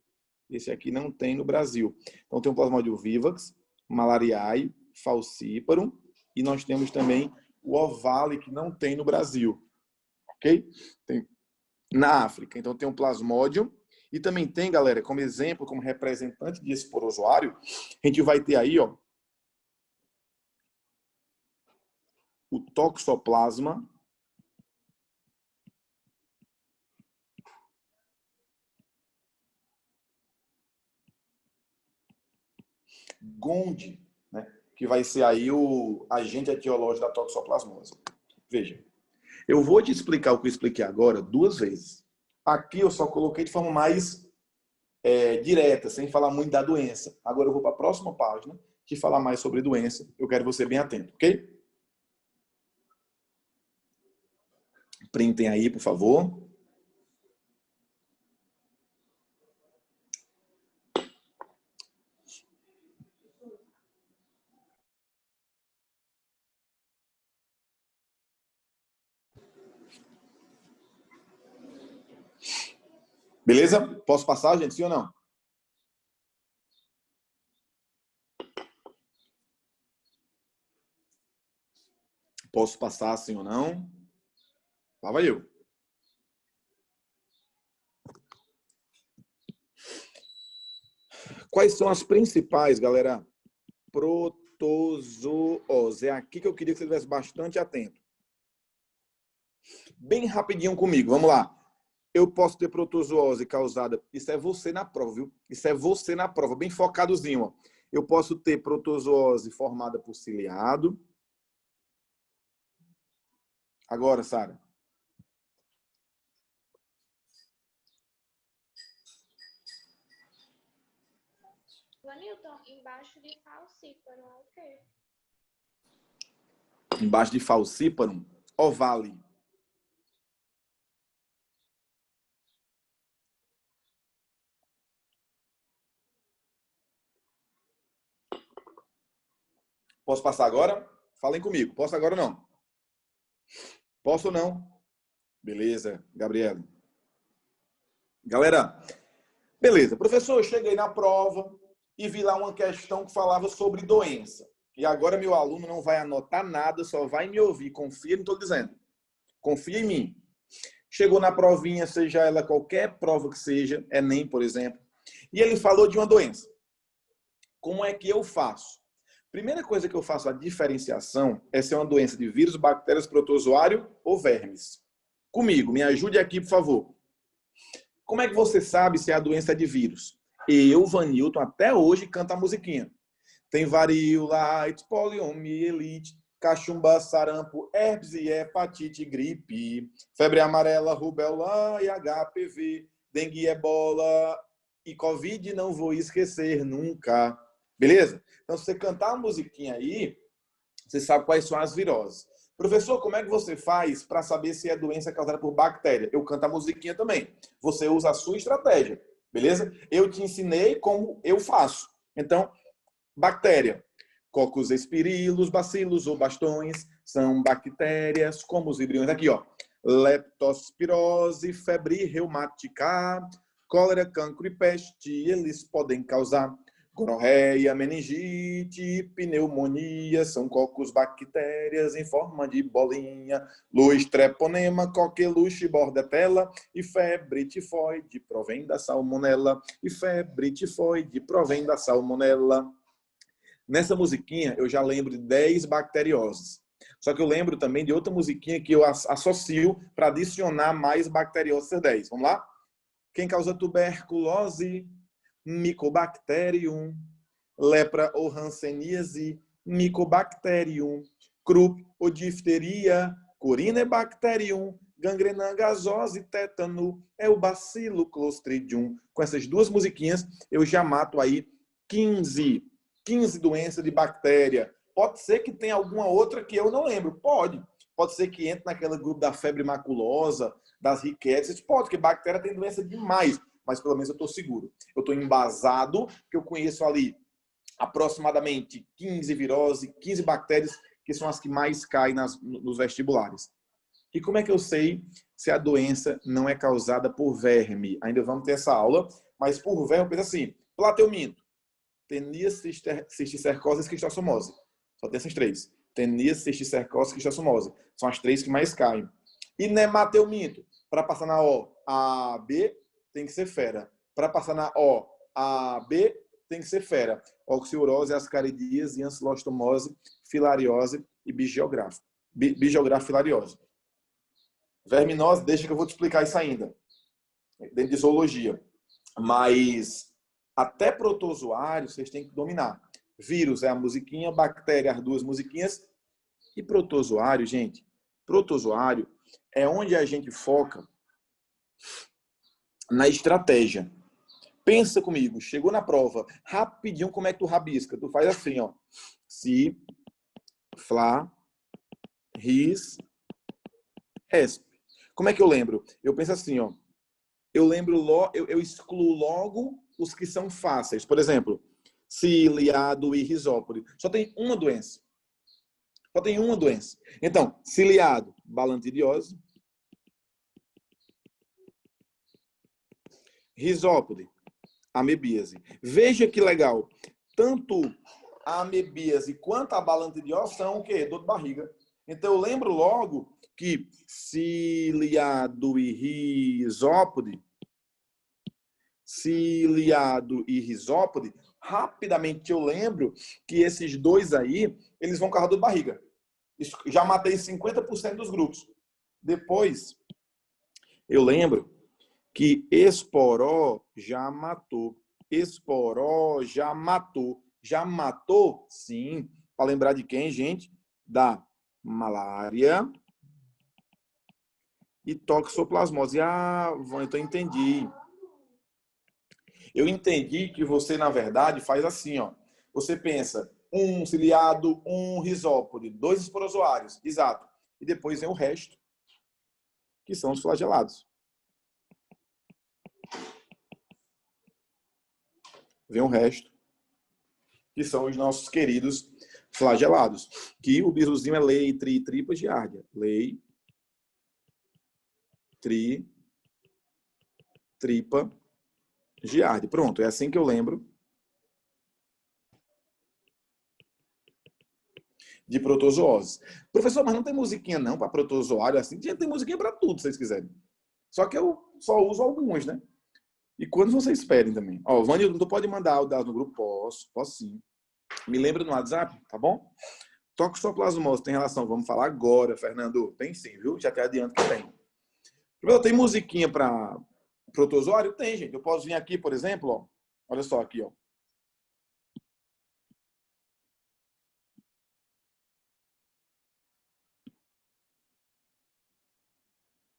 Esse aqui não tem no Brasil. Então tem o Plasmodium vivax, malariae, falciparum, e nós temos também o ovale, que não tem no Brasil, ok? Tem na África. Então tem o Plasmodium, e também tem, galera, como exemplo, como representante de esporozoário, a gente vai ter aí, ó, o Toxoplasma gondii, né? Que vai ser aí o agente etiológico da toxoplasmose. Veja, eu vou te explicar o que eu expliquei agora duas vezes. Aqui eu só coloquei de forma mais direta, sem falar muito da doença. Agora eu vou para a próxima página, que fala mais sobre doença. Eu quero você bem atento, ok? Printem aí, por favor. Beleza? Posso passar, gente? Sim ou não? Posso passar, sim ou não? Lá vai eu. Quais são as principais, galera? Protozoose. É aqui que eu queria que você estivesse bastante atento. Bem rapidinho comigo, vamos lá. Eu posso ter protozoose causada... Isso é você na prova, viu? Isso é você na prova, bem focadozinho, ó. Eu posso ter protozoose formada por ciliado. Agora, Sara. Vanilton, embaixo de falciparum é o quê? Embaixo de falciparum, ovale. Posso passar agora? Falem comigo. Posso agora ou não? Posso ou não? Beleza, Gabriela. Galera, beleza. Professor, eu cheguei na prova e vi lá uma questão que falava sobre doença. E agora meu aluno não vai anotar nada, só vai me ouvir. Confia no que eu estou dizendo. Confia em mim. Chegou na provinha, seja ela qualquer prova que seja, Enem, por exemplo, e ele falou de uma doença. Como é que eu faço? Primeira coisa que eu faço a diferenciação é se é uma doença de vírus, bactérias, protozoário ou vermes. Comigo, me ajude aqui, por favor. Como é que você sabe se a doença é de vírus? Eu, Vanilton, até hoje canto a musiquinha. Tem varíola, AIDS, poliomielite, cachumba, sarampo, herpes e hepatite, gripe, febre amarela, rubéola e HPV, dengue, ebola e Covid, não vou esquecer nunca. Beleza? Então, se você cantar a musiquinha aí, você sabe quais são as viroses. Professor, como é que você faz para saber se é doença causada por bactéria? Eu canto a musiquinha também. Você usa a sua estratégia, beleza? Eu te ensinei como eu faço. Então, bactéria. Coccus espirilos, bacilos ou bastões são bactérias como os vibriões. Aqui, ó. Leptospirose, febre reumática, cólera, cancro e peste, eles podem causar. Gonorreia, meningite, pneumonia, são cocos bactérias em forma de bolinha, luz, treponema, coqueluche, bordetela e febre tifoide provém da salmonela, e febre tifoide provém da salmonela. Nessa musiquinha eu já lembro de 10 bacterioses. Só que eu lembro também de outra musiquinha que eu associo para adicionar mais bacterioses 10. Vamos lá? Quem causa tuberculose? Mycobacterium, lepra ou hanseníase, Mycobacterium, croup ou difteria, Corynebacterium, gangrena gasose, tétano, é o bacilo clostridium. Com essas duas musiquinhas, eu já mato aí 15 doenças de bactéria. Pode ser que tenha alguma outra que eu não lembro. Pode. Pode ser que entre naquele grupo da febre maculosa, das riquezas. Pode, porque bactéria tem doença demais. Mas pelo menos eu estou seguro. Eu estou embasado, que eu conheço ali aproximadamente 15 viroses, 15 bactérias, que são as que mais caem nos vestibulares. E como é que eu sei se a doença não é causada por verme? Ainda vamos ter essa aula, mas por verme, eu penso assim, plateuminto, tenia, cisticercose e esquistossomose. Só tem essas três. Tenia, cisticercose e esquistossomose. São as três que mais caem. E nemateuminto, para passar na O, A, B, tem que ser fera. Para passar na O, A, B, tem que ser fera. Oxiurose, ascaridíase, ancilostomose, filariose e bigiográfico. Bigiográfico filariose. Verminose, deixa que eu vou te explicar isso ainda. Dentro de zoologia. Mas até protozoário vocês têm que dominar. Vírus é a musiquinha, bactéria as duas musiquinhas. E protozoário, gente, protozoário é onde a gente foca na estratégia. Pensa comigo, chegou na prova, rapidinho, como é que tu rabisca? Tu faz assim, ó. Si, fla, ris, resp. Como é que eu lembro? Eu penso assim, ó. Eu excluo logo os que são fáceis. Por exemplo, ciliado e risópode. Só tem uma doença. Só tem uma doença. Então, ciliado, balantidiose. Risópode, amebíase. Veja que legal. Tanto a amebíase quanto a balantidiose são o quê? Dor de barriga. Então, eu lembro logo que ciliado e risópode, rapidamente eu lembro que esses dois aí, eles vão causar dor de barriga. Já matei 50% dos grupos. Depois, eu lembro que esporó já matou. Esporó já matou. Já matou, sim. Para lembrar de quem, gente? Da malária e toxoplasmose. Ah, então entendi. Eu entendi que você, na verdade, faz assim, ó. Você pensa, um ciliado, um risópode, 2 esporozoários. Exato. E depois vem o resto, que são os flagelados. Vem o resto, que são os nossos queridos flagelados. Que o bizuzinho é lei, tri, tripa, giardia. Lei, tri, tripa, giardia. Pronto, é assim que eu lembro de protozooses. Professor, mas não tem musiquinha não para protozoário assim? Tem musiquinha para tudo, se vocês quiserem. Só que eu só uso alguns, né? E quando vocês esperem também. Ó, Vanildo, tu pode mandar o dado no grupo? Posso sim. Me lembra no WhatsApp, tá bom? Toxoplasmose tem relação, vamos falar agora, Fernando. Tem sim, viu? Já te adianto que tem. Primeiro, tem musiquinha para protozoário? Tem, gente. Eu posso vir aqui, por exemplo, ó. Olha só aqui, ó.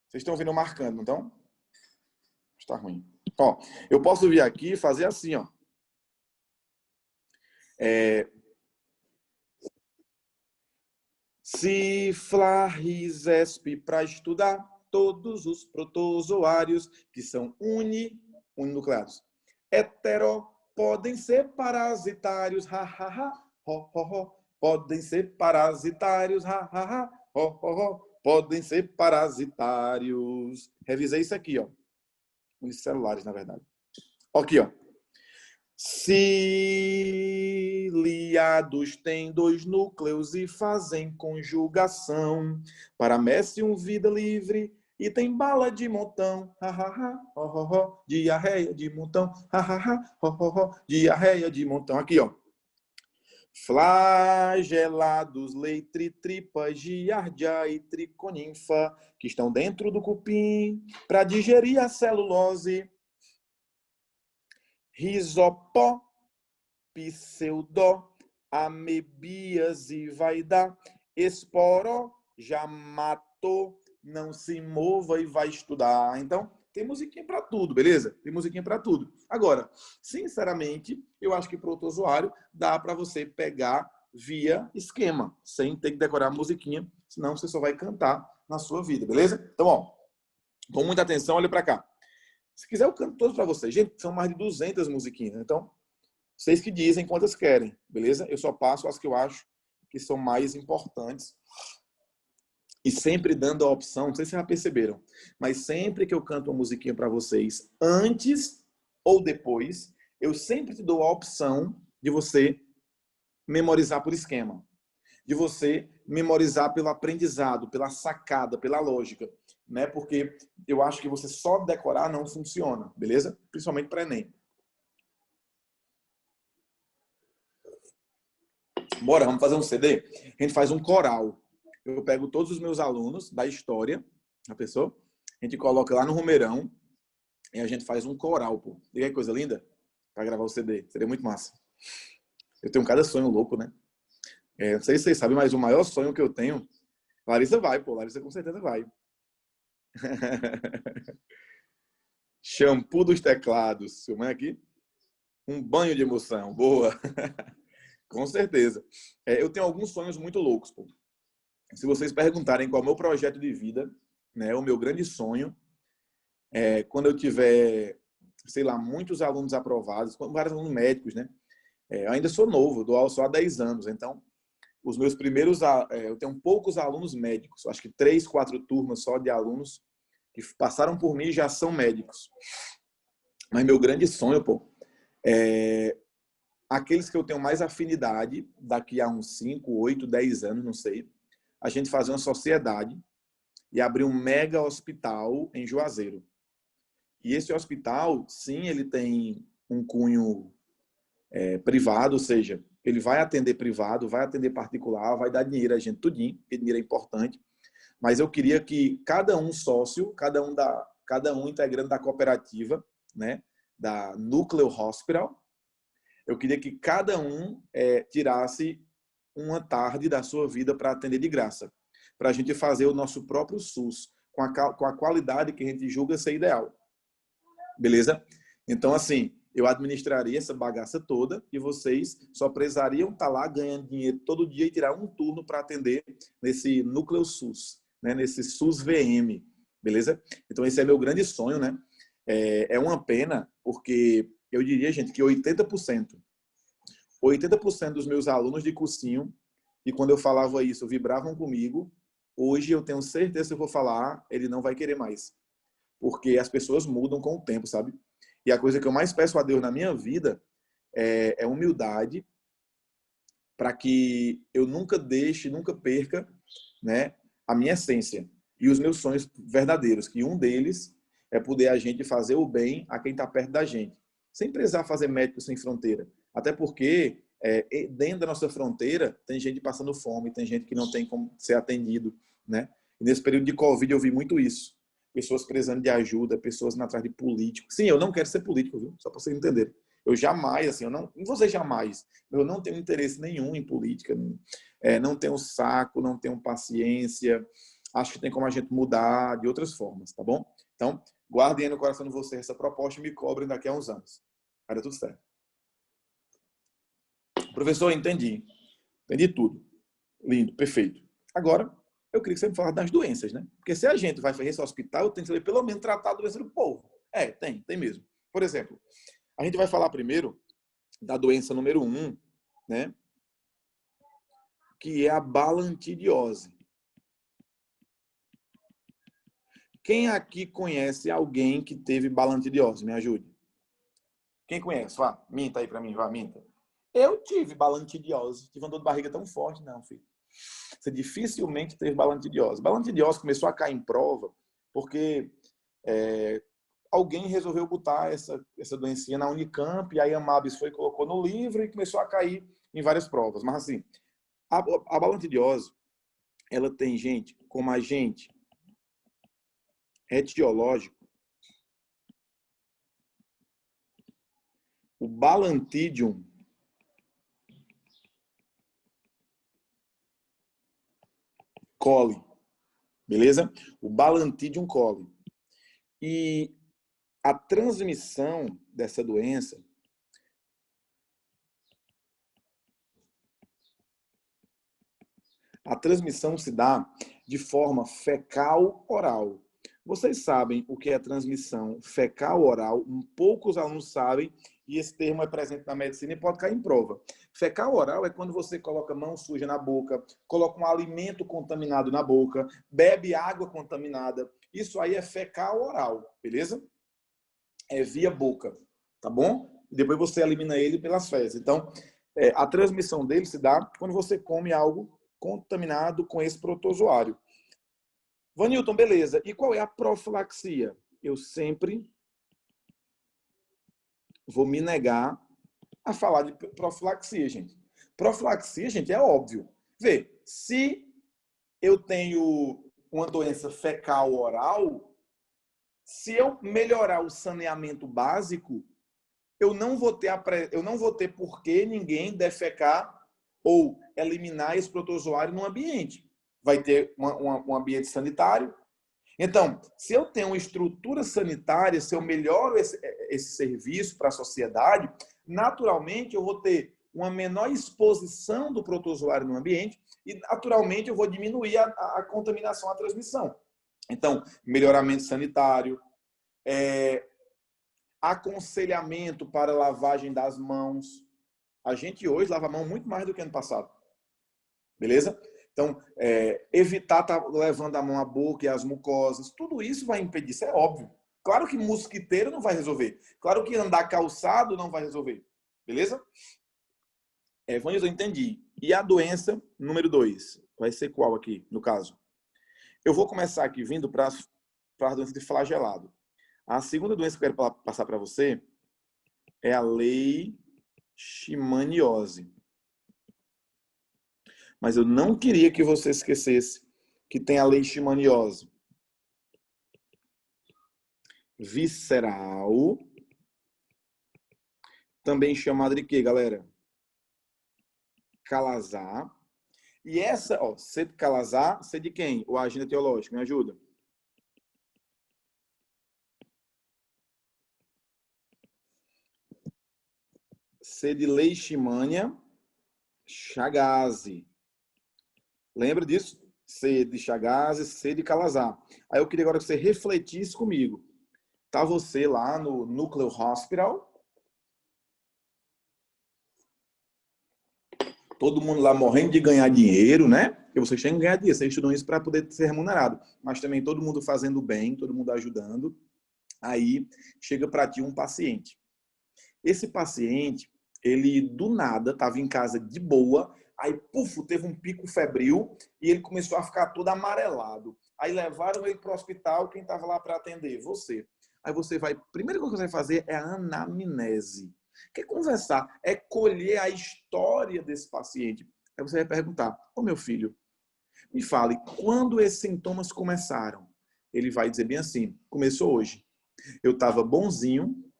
Vocês estão ouvindo marcando, não estão? Está ruim. Ó, eu posso vir aqui e fazer assim, ó. Ciflarrisesp para estudar todos os protozoários que são uninucleados. Podem ser parasitários, ha, ha, ha, ho, ho, ho. Podem ser parasitários, ha, ha, ha, ho, ho, ho. Podem ser parasitários. Revisei isso aqui, ó. Unicelulares, na verdade. Aqui, ó. Ciliados têm 2 núcleos e fazem conjugação. Paramécium, vida livre, e tem bala de montão. Ha, ha, ha, ho, ho, ho. Diarreia de montão. Ha, ha, ha, ho, ho, ho. Diarreia de montão. Aqui, ó. Flagelados, leitritripa, giardia e triconinfa, que estão dentro do cupim para digerir a celulose. Risopó, pseudó, amebíase vai dar. Esporó, já matou, não se mova e vai estudar. Então, tem musiquinha para tudo, beleza? Tem musiquinha para tudo. Agora, sinceramente, eu acho que protozoário dá para você pegar via esquema, sem ter que decorar a musiquinha, senão você só vai cantar na sua vida, beleza? Então, ó, com muita atenção, olha para cá. Se quiser, eu canto todos para vocês. Gente, são mais de 200 musiquinhas. Então, vocês que dizem quantas querem, beleza? Eu só passo as que eu acho que são mais importantes. E sempre dando a opção, não sei se vocês já perceberam, mas sempre que eu canto uma musiquinha para vocês, antes ou depois, eu sempre te dou a opção de você memorizar por esquema. De você memorizar pelo aprendizado, pela sacada, pela lógica. Né? Porque eu acho que você só decorar não funciona, beleza? Principalmente para Enem. Bora, vamos fazer um CD? A gente faz um coral. Eu pego todos os meus alunos da história, a pessoa, a gente coloca lá no Romeirão e a gente faz um coral, pô. E que coisa linda? Para gravar o CD. Seria muito massa. Eu tenho cada sonho louco, né? Não sei se vocês sabem, mas o maior sonho que eu tenho... Larissa vai, pô. Larissa com certeza vai. Shampoo dos teclados. Seu mãe aqui? Um banho de emoção. Boa. Com certeza. Eu tenho alguns sonhos muito loucos, pô. Se vocês perguntarem qual é o meu projeto de vida, né, o meu grande sonho, quando eu tiver, sei lá, muitos alunos aprovados, vários alunos médicos, né? Eu ainda sou novo, dou aula só há 10 anos, então os meus primeiros, eu tenho poucos alunos médicos, acho que 3, 4 turmas só de alunos que passaram por mim e já são médicos. Mas meu grande sonho, pô, aqueles que eu tenho mais afinidade, daqui a uns 5, 8, 10 anos, não sei, a gente fazer uma sociedade e abrir um mega hospital em Juazeiro. E esse hospital, sim, ele tem um cunho privado, ou seja, ele vai atender privado, vai atender particular, vai dar dinheiro a gente tudinho, porque dinheiro é importante. Mas eu queria que cada um sócio, cada um integrante da cooperativa, né, da Núcleo Hospital, eu queria que cada um tirasse uma tarde da sua vida para atender de graça, para a gente fazer o nosso próprio SUS, com a qualidade que a gente julga ser ideal. Beleza? Então, assim, eu administraria essa bagaça toda e vocês só precisariam estar lá ganhando dinheiro todo dia e tirar um turno para atender nesse núcleo SUS, né? Nesse SUS VM, beleza? Então, esse é meu grande sonho, né? É uma pena, porque eu diria, gente, que 80% dos meus alunos de cursinho, e quando eu falava isso, vibravam comigo, hoje eu tenho certeza que eu vou falar, ele não vai querer mais. porque as pessoas mudam com o tempo, sabe? E a coisa que eu mais peço a Deus na minha vida é humildade, para que eu nunca deixe, nunca perca, né, a minha essência e os meus sonhos verdadeiros, que um deles é poder a gente fazer o bem a quem está perto da gente, sem precisar fazer Médicos Sem Fronteira. Até porque dentro da nossa fronteira tem gente passando fome, tem gente que não tem como ser atendido, né? E nesse período de Covid eu vi muito isso. Pessoas precisando de ajuda, pessoas indo atrás de políticos. Sim, eu não quero ser político, viu? Só para vocês entenderem. Eu jamais, assim, eu não, e você jamais, eu não tenho interesse nenhum em política, não tenho saco, não tenho paciência, acho que tem como a gente mudar de outras formas, tá bom? Então, guardem aí no coração de vocês essa proposta e me cobrem daqui a uns anos. Vai dar tudo certo. Professor, entendi. Entendi tudo. Lindo, perfeito. Agora, eu queria que você me falasse das doenças, né? Porque se a gente vai fazer esse hospital, tem que saber pelo menos tratar a doença do povo. Tem mesmo. Por exemplo, a gente vai falar primeiro da doença número 1, né? Que é a balantidiose. Quem aqui conhece alguém que teve balantidiose? Me ajude. Quem conhece? Vá, minta aí pra mim, vá, minta. Eu tive balantidiose. Tive uma dor de barriga tão forte, não, filho. Você dificilmente teve balantidiose. Balantidiose começou a cair em prova porque alguém resolveu botar essa doencinha na Unicamp, e aí a Amabis foi e colocou no livro e começou a cair em várias provas. Mas assim, a balantidiose, ela tem, gente, como agente etiológico, o Balantidium coli, beleza? O Balantidium coli. E a transmissão dessa doença se dá de forma fecal-oral. Vocês sabem o que é transmissão fecal-oral? Poucos alunos sabem, e esse termo é presente na medicina e pode cair em prova. Fecal-oral é quando você coloca mão suja na boca, coloca um alimento contaminado na boca, bebe água contaminada. Isso aí é fecal-oral, beleza? É via boca, tá bom? E depois você elimina ele pelas fezes. Então, a transmissão dele se dá quando você come algo contaminado com esse protozoário. Vanilton, beleza. E qual é a profilaxia? Eu sempre vou me negar a falar de profilaxia, gente. Profilaxia, gente, é óbvio. Vê, se eu tenho uma doença fecal oral, se eu melhorar o saneamento básico, eu não vou ter por que ninguém defecar ou eliminar esse protozoário no ambiente. Vai ter um ambiente sanitário. Então, se eu tenho uma estrutura sanitária, se eu melhoro esse serviço para a sociedade, naturalmente eu vou ter uma menor exposição do protozoário no ambiente e, naturalmente, eu vou diminuir a contaminação, a transmissão. Então, melhoramento sanitário, aconselhamento para lavagem das mãos. A gente hoje lava a mão muito mais do que ano passado. Beleza? Então, evitar estar levando a mão à boca e às mucosas. Tudo isso vai impedir, isso é óbvio. Claro que mosquiteiro não vai resolver. Claro que andar calçado não vai resolver. Beleza? Vanilson, eu entendi. E a doença número 2? Vai ser qual aqui, no caso? Eu vou começar aqui vindo para a doença de flagelado. A segunda doença que eu quero passar para você é a leishmaniose. Mas eu não queria que você esquecesse que tem a leishmaniose visceral, também chamada de quê, galera? Calazar. E essa, C de calazar, C de quem? O agente etiológico, me ajuda. C de leishmania, Chagas. Lembra disso? C de Chagas, C de calazar. Aí eu queria agora que você refletisse comigo. Tá você lá no Núcleo Hospital. Todo mundo lá morrendo de ganhar dinheiro, né? Porque vocês têm que ganhar dinheiro. Vocês estudam isso para poder ser remunerado. Mas também todo mundo fazendo bem, todo mundo ajudando. Aí chega para ti um paciente. Esse paciente, ele do nada estava em casa de boa, aí puf, teve um pico febril e ele começou a ficar todo amarelado. Aí levaram ele para o hospital, quem estava lá para atender? Você. Aí você vai, a primeira coisa que você vai fazer é a anamnese. Quer conversar, é colher a história desse paciente. Aí você vai perguntar: ô meu filho, me fale, quando esses sintomas começaram? Ele vai dizer bem assim: começou hoje. Eu estava bonzinho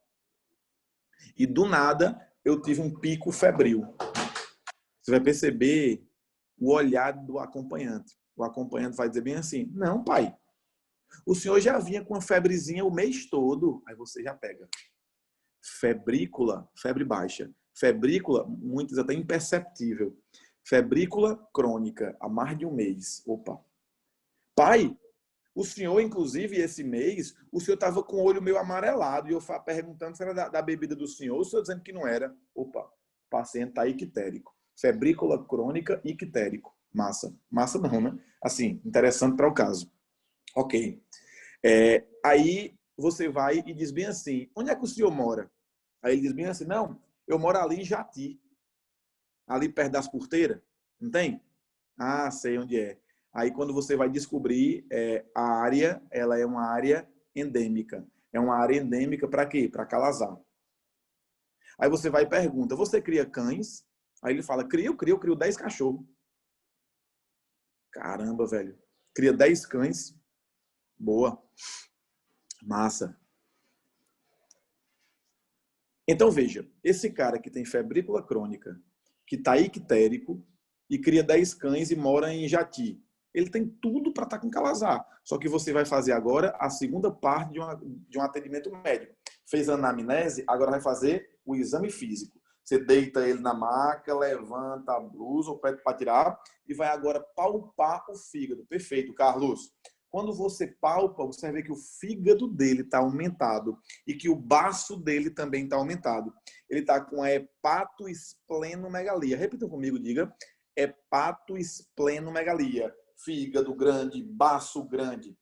e do nada eu tive um pico febril. Você vai perceber o olhar do acompanhante. O acompanhante vai dizer bem assim: não, pai, o senhor já vinha com uma febrezinha o mês todo. Aí você já pega. Febrícula, febre baixa. Febrícula, muitas até imperceptível. Febrícula crônica, há mais de um mês. Opa. Pai, o senhor, inclusive, esse mês, o senhor estava com o olho meio amarelado. E eu perguntando se era da bebida do senhor. O senhor dizendo que não era. Opa, o paciente está ictérico. Febrícula crônica, ictérico. Massa. Massa não, né? Assim, interessante para o caso. Ok. Aí você vai e diz bem assim: onde é que o senhor mora? Aí ele diz bem assim: não, eu moro ali em Jati. Ali perto das porteiras. Não tem? Ah, sei onde é. Aí quando você vai descobrir, a área, ela é uma área endêmica. É uma área endêmica para quê? Para Calazar. Aí você vai e pergunta: você cria cães? Aí ele fala: crio 10 cachorros. Caramba, velho. Cria 10 cães. Boa. Massa. Então veja, esse cara que tem febrícula crônica, que está ictérico e cria 10 cães e mora em Jati, ele tem tudo para estar com Calazar. Só que você vai fazer agora a segunda parte de um atendimento médico. Fez a anamnese, agora vai fazer o exame físico. Você deita ele na maca, levanta a blusa, o pé para tirar e vai agora palpar o fígado. Perfeito, Carlos. Quando você palpa, você vai ver que o fígado dele está aumentado e que o baço dele também está aumentado. Ele está com a hepatoesplenomegalia. Repita comigo, diga. Hepatoesplenomegalia. Fígado grande, baço grande.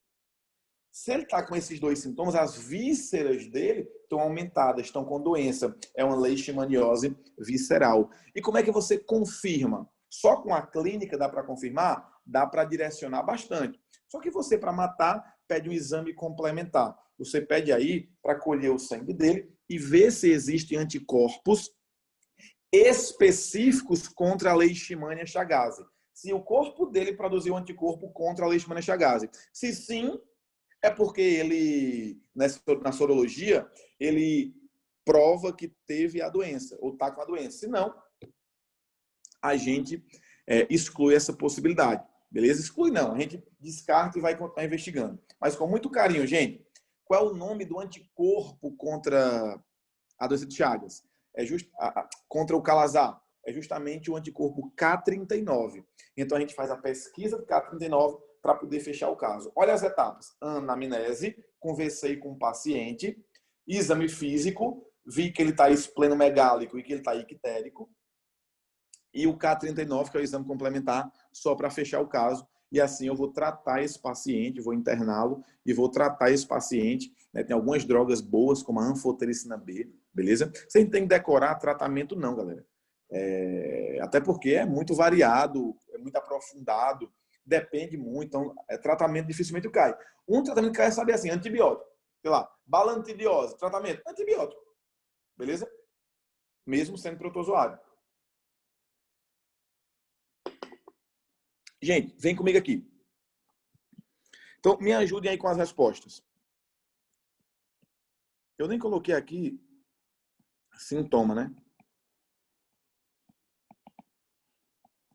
Se ele está com esses dois sintomas, as vísceras dele estão aumentadas, estão com doença. É uma leishmaniose visceral. E como é que você confirma? Só com a clínica dá para confirmar? Dá para direcionar bastante. Só que você, para matar, pede um exame complementar. Você pede aí para colher o sangue dele e ver se existem anticorpos específicos contra a Leishmania Chagas. Se o corpo dele produziu um anticorpo contra a Leishmania Chagas. Se sim, é porque ele, na sorologia, ele prova que teve a doença, ou está com a doença. Se não, a gente exclui essa possibilidade. Beleza? Exclui não, a gente descarta e vai continuar investigando. Mas com muito carinho, gente, qual é o nome do anticorpo contra a doença de Chagas? Contra o Calazar? É justamente o anticorpo K39. Então a gente faz a pesquisa do K39 para poder fechar o caso. Olha as etapas. Anamnese, conversei com o paciente, exame físico, vi que ele está esplenomegálico e que ele está ictérico, e o K39, que é o exame complementar, só para fechar o caso. E assim eu vou tratar esse paciente, vou interná-lo e vou tratar esse paciente. Né? Tem algumas drogas boas, como a anfotericina B, beleza? Você tem que decorar tratamento não, galera. Até porque é muito variado, é muito aprofundado, depende muito. Então, tratamento dificilmente cai. Um tratamento que cai é saber assim, antibiótico. Sei lá, balantidiose, tratamento, antibiótico. Beleza? Mesmo sendo protozoário. Gente, vem comigo aqui. Então, me ajudem aí com as respostas. Eu nem coloquei aqui sintoma, né?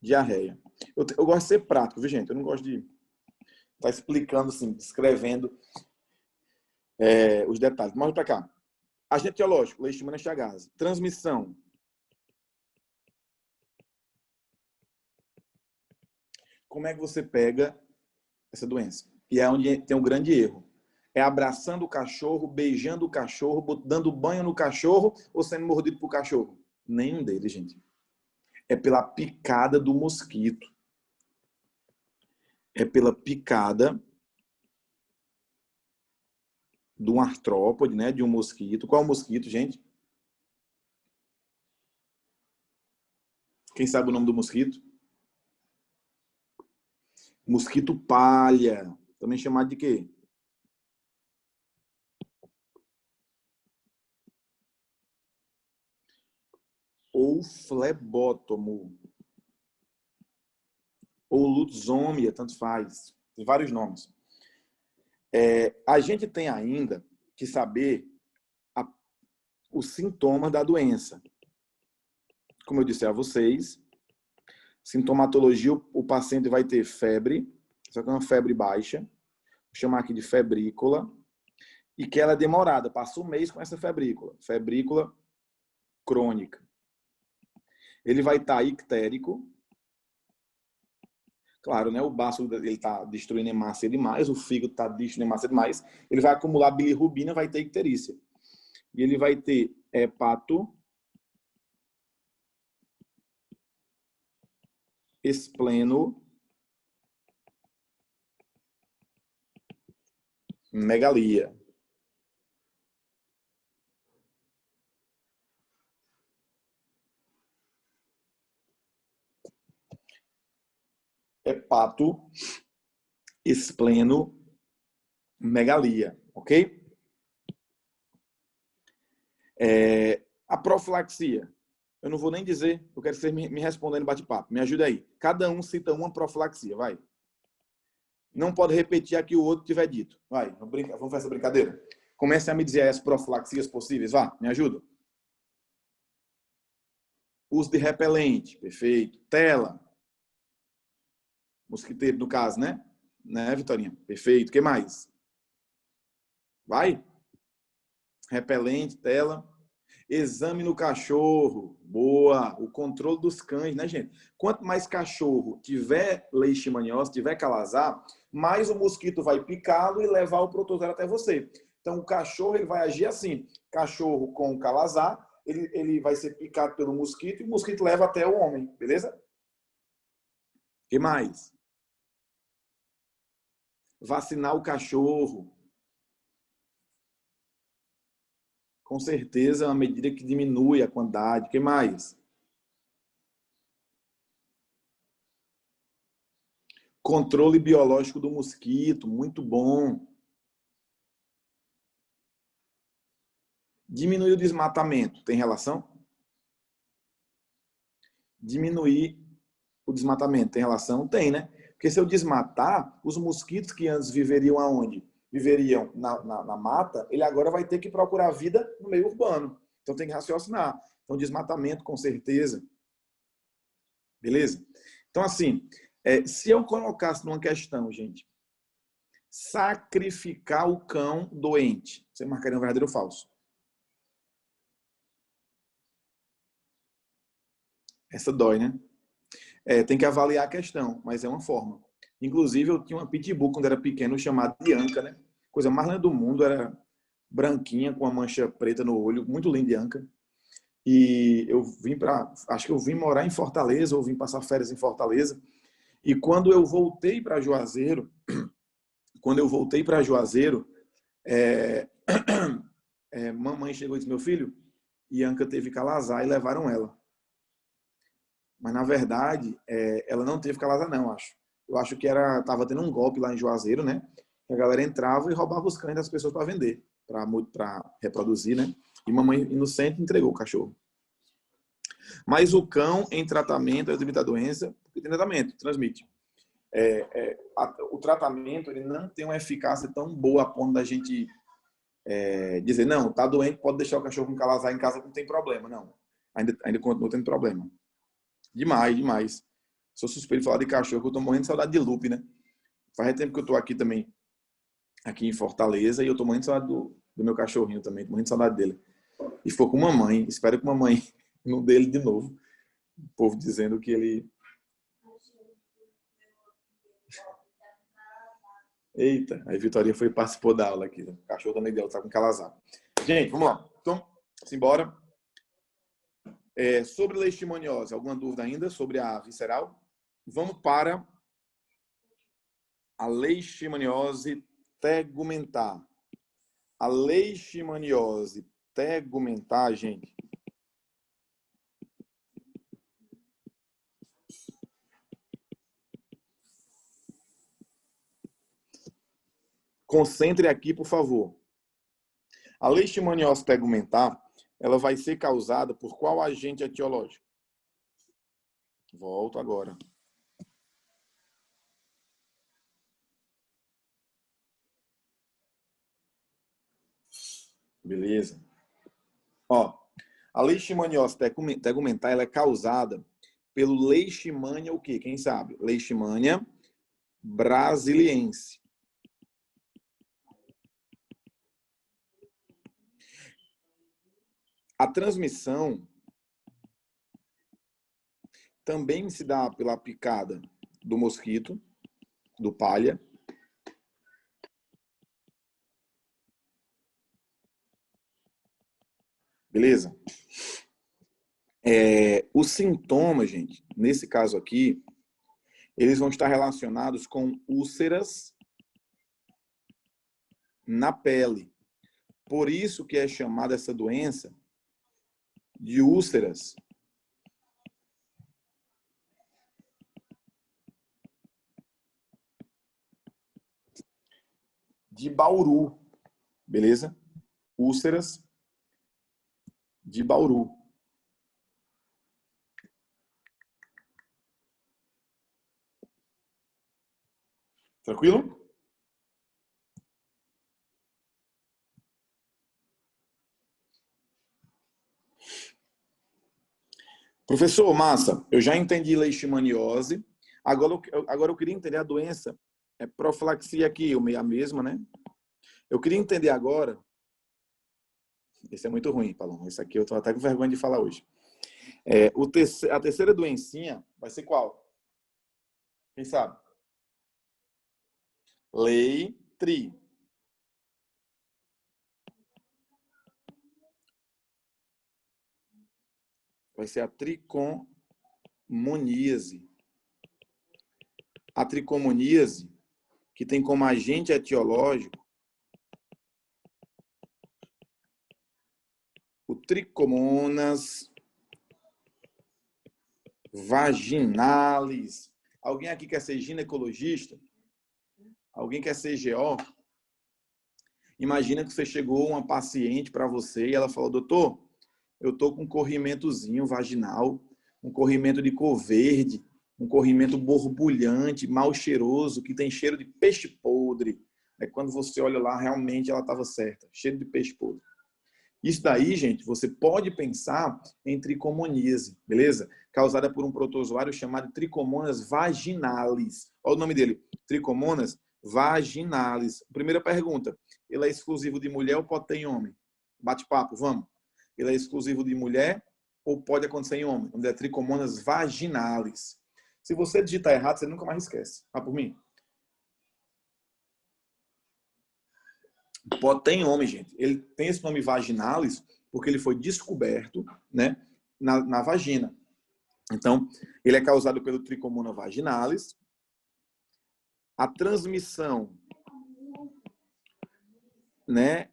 Diarreia. Eu gosto de ser prático, viu, gente? Eu não gosto de estar explicando, assim, escrevendo os detalhes. Mostra para cá. Agente etiológico, Leishmania Chagas. Transmissão. Como é que você pega essa doença? E é onde tem um grande erro. É abraçando o cachorro, beijando o cachorro, dando banho no cachorro ou sendo mordido por cachorro? Nenhum deles, gente. É pela picada do mosquito. É pela picada de um artrópode, né? De um mosquito. Qual é o mosquito, gente? Quem sabe o nome do mosquito? Mosquito palha. Também chamado de quê? Ou flebótomo. Ou lutzômia, tanto faz. Tem vários nomes. A gente tem ainda que saber os sintomas da doença. Como eu disse a vocês, sintomatologia, o paciente vai ter febre, só que é uma febre baixa, vou chamar aqui de febrícula, e que ela é demorada, passa um mês com essa febrícula crônica. Ele vai estar ictérico, claro, né? O baço ele está destruindo hemácia demais, o fígado está destruindo hemácia demais, ele vai acumular bilirrubina, vai ter icterícia. E ele vai ter hepato, espleno, megalia. Hepato, espleno, megalia, ok? A profilaxia. Eu não vou nem dizer, eu quero que vocês me respondam no bate-papo. Me ajuda aí. Cada um cita uma profilaxia, vai. Não pode repetir a que o outro tiver dito. Vai, vamos fazer essa brincadeira. Comece a me dizer as profilaxias possíveis, vá, me ajuda. Uso de repelente, perfeito. Tela. Mosquiteiro, no caso, né? Né, Vitorinha? Perfeito. O que mais? Vai. Repelente, tela. Exame no cachorro. Boa. O controle dos cães, né, gente? Quanto mais cachorro tiver leishmaniose, tiver calazar, mais o mosquito vai picá-lo e levar o protozoário até você. Então, o cachorro ele vai agir assim. Cachorro com calazar, ele vai ser picado pelo mosquito e o mosquito leva até o homem. Beleza? O que mais? Vacinar o cachorro. Com certeza é uma medida que diminui a quantidade. O que mais? Controle biológico do mosquito, muito bom. Diminuir o desmatamento, tem relação? Diminuir o desmatamento, tem relação? Tem, né? Porque se eu desmatar, os mosquitos que antes viveriam aonde? Viveriam na mata, ele agora vai ter que procurar vida no meio urbano. Então tem que raciocinar. Então desmatamento, com certeza. Beleza? Então assim, se eu colocasse numa questão, gente, sacrificar o cão doente, você marcaria um verdadeiro ou falso? Essa dói, né? Tem que avaliar a questão, mas é uma forma. Inclusive, eu tinha uma pitbull quando era pequeno chamada Bianca, né? Coisa mais linda do mundo, era branquinha com uma mancha preta no olho, muito linda Bianca. E eu acho que eu vim morar em Fortaleza, ou vim passar férias em Fortaleza. E quando eu voltei para Juazeiro, mamãe chegou e disse: meu filho, Bianca teve calazar e levaram ela. Mas, na verdade, ela não teve calazar, não, acho. Eu acho que estava tendo um golpe lá em Juazeiro, né? A galera entrava e roubava os cães das pessoas para vender, para reproduzir, né? E mamãe inocente entregou o cachorro. Mas o cão em tratamento, transmite a doença, porque tem tratamento, transmite. O tratamento ele não tem uma eficácia tão boa a ponto da gente dizer, não, tá doente, pode deixar o cachorro com calazar em casa, não tem problema, não. Ainda continua tendo problema. Demais, demais. Sou suspeito de falar de cachorro, que eu tô morrendo de saudade de Lupe, né? Faz tempo que eu tô aqui também, aqui em Fortaleza, e eu tô morrendo de saudade do meu cachorrinho também, tô morrendo de saudade dele. E ficou com mamãe, espero que mamãe não dê ele de novo. O povo dizendo que ele... Eita, aí Vitória foi e participou da aula aqui. O cachorro também dela tá com calazar. Gente, vamos lá. Então, simbora. Sobre leishmaniose, alguma dúvida ainda sobre a visceral? Vamos para a leishmaniose tegumentar. A leishmaniose tegumentar, gente, concentre aqui, por favor. A leishmaniose tegumentar, ela vai ser causada por qual agente etiológico? Volto agora. Beleza? Ó, a leishmaniose tegumentar, ela é causada pelo Leishmania o quê? Quem sabe? Leishmania brasiliense. A transmissão também se dá pela picada do mosquito, do palha. Beleza? Os sintomas, gente, nesse caso aqui, eles vão estar relacionados com úlceras na pele. Por isso que é chamada essa doença de úlceras de Bauru, beleza? Úlceras de Bauru. Tranquilo? Professor, massa, eu já entendi leishmaniose. Agora eu queria entender a doença. É profilaxia aqui, a mesma, né? Eu queria entender agora. Esse é muito ruim, Paloma. Esse aqui eu tô até com vergonha de falar hoje. A terceira doencinha vai ser qual? Quem sabe? Leitri. Vai ser a tricomoníase. A tricomoníase, que tem como agente etiológico o Trichomonas vaginalis. Alguém aqui quer ser ginecologista? Alguém quer ser GO? Imagina que você chegou uma paciente para você e ela falou: doutor, eu tô com um corrimentozinho vaginal, um corrimento de cor verde, um corrimento borbulhante, mal cheiroso, que tem cheiro de peixe podre. Aí quando você olha lá, realmente ela estava certa, cheiro de peixe podre. Isso daí, gente, você pode pensar em tricomoníase, beleza? Causada por um protozoário chamado Trichomonas vaginalis. Olha o nome dele, Trichomonas vaginalis. Primeira pergunta, ele é exclusivo de mulher ou pode ter em homem? Bate-papo, vamos. Ele é exclusivo de mulher ou pode acontecer em homem? Onde é Trichomonas vaginalis. Se você digitar errado, você nunca mais esquece. Tá por mim? Pode ter em homem, gente. Ele tem esse nome vaginalis porque ele foi descoberto, né, na vagina. Então, ele é causado pelo Trichomonas vaginalis. A transmissão, né,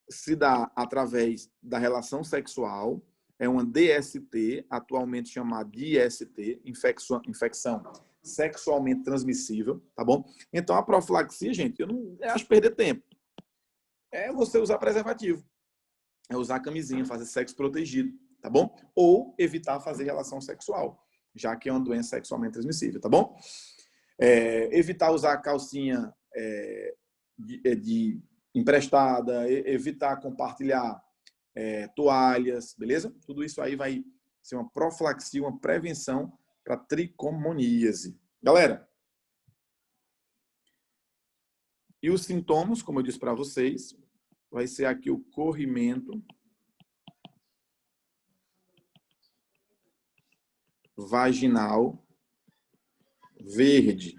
se dá através da relação sexual. É uma DST, atualmente chamada de IST, infecção sexualmente transmissível, tá bom? Então, a profilaxia, gente, eu não acho perder tempo. É você usar preservativo. É usar camisinha, fazer sexo protegido, tá bom? Ou evitar fazer relação sexual, já que é uma doença sexualmente transmissível, tá bom? Evitar usar calcinha emprestada, evitar compartilhar toalhas, beleza? Tudo isso aí vai ser uma profilaxia, uma prevenção para tricomoníase. Galera, e os sintomas, como eu disse para vocês, vai ser aqui o corrimento vaginal verde,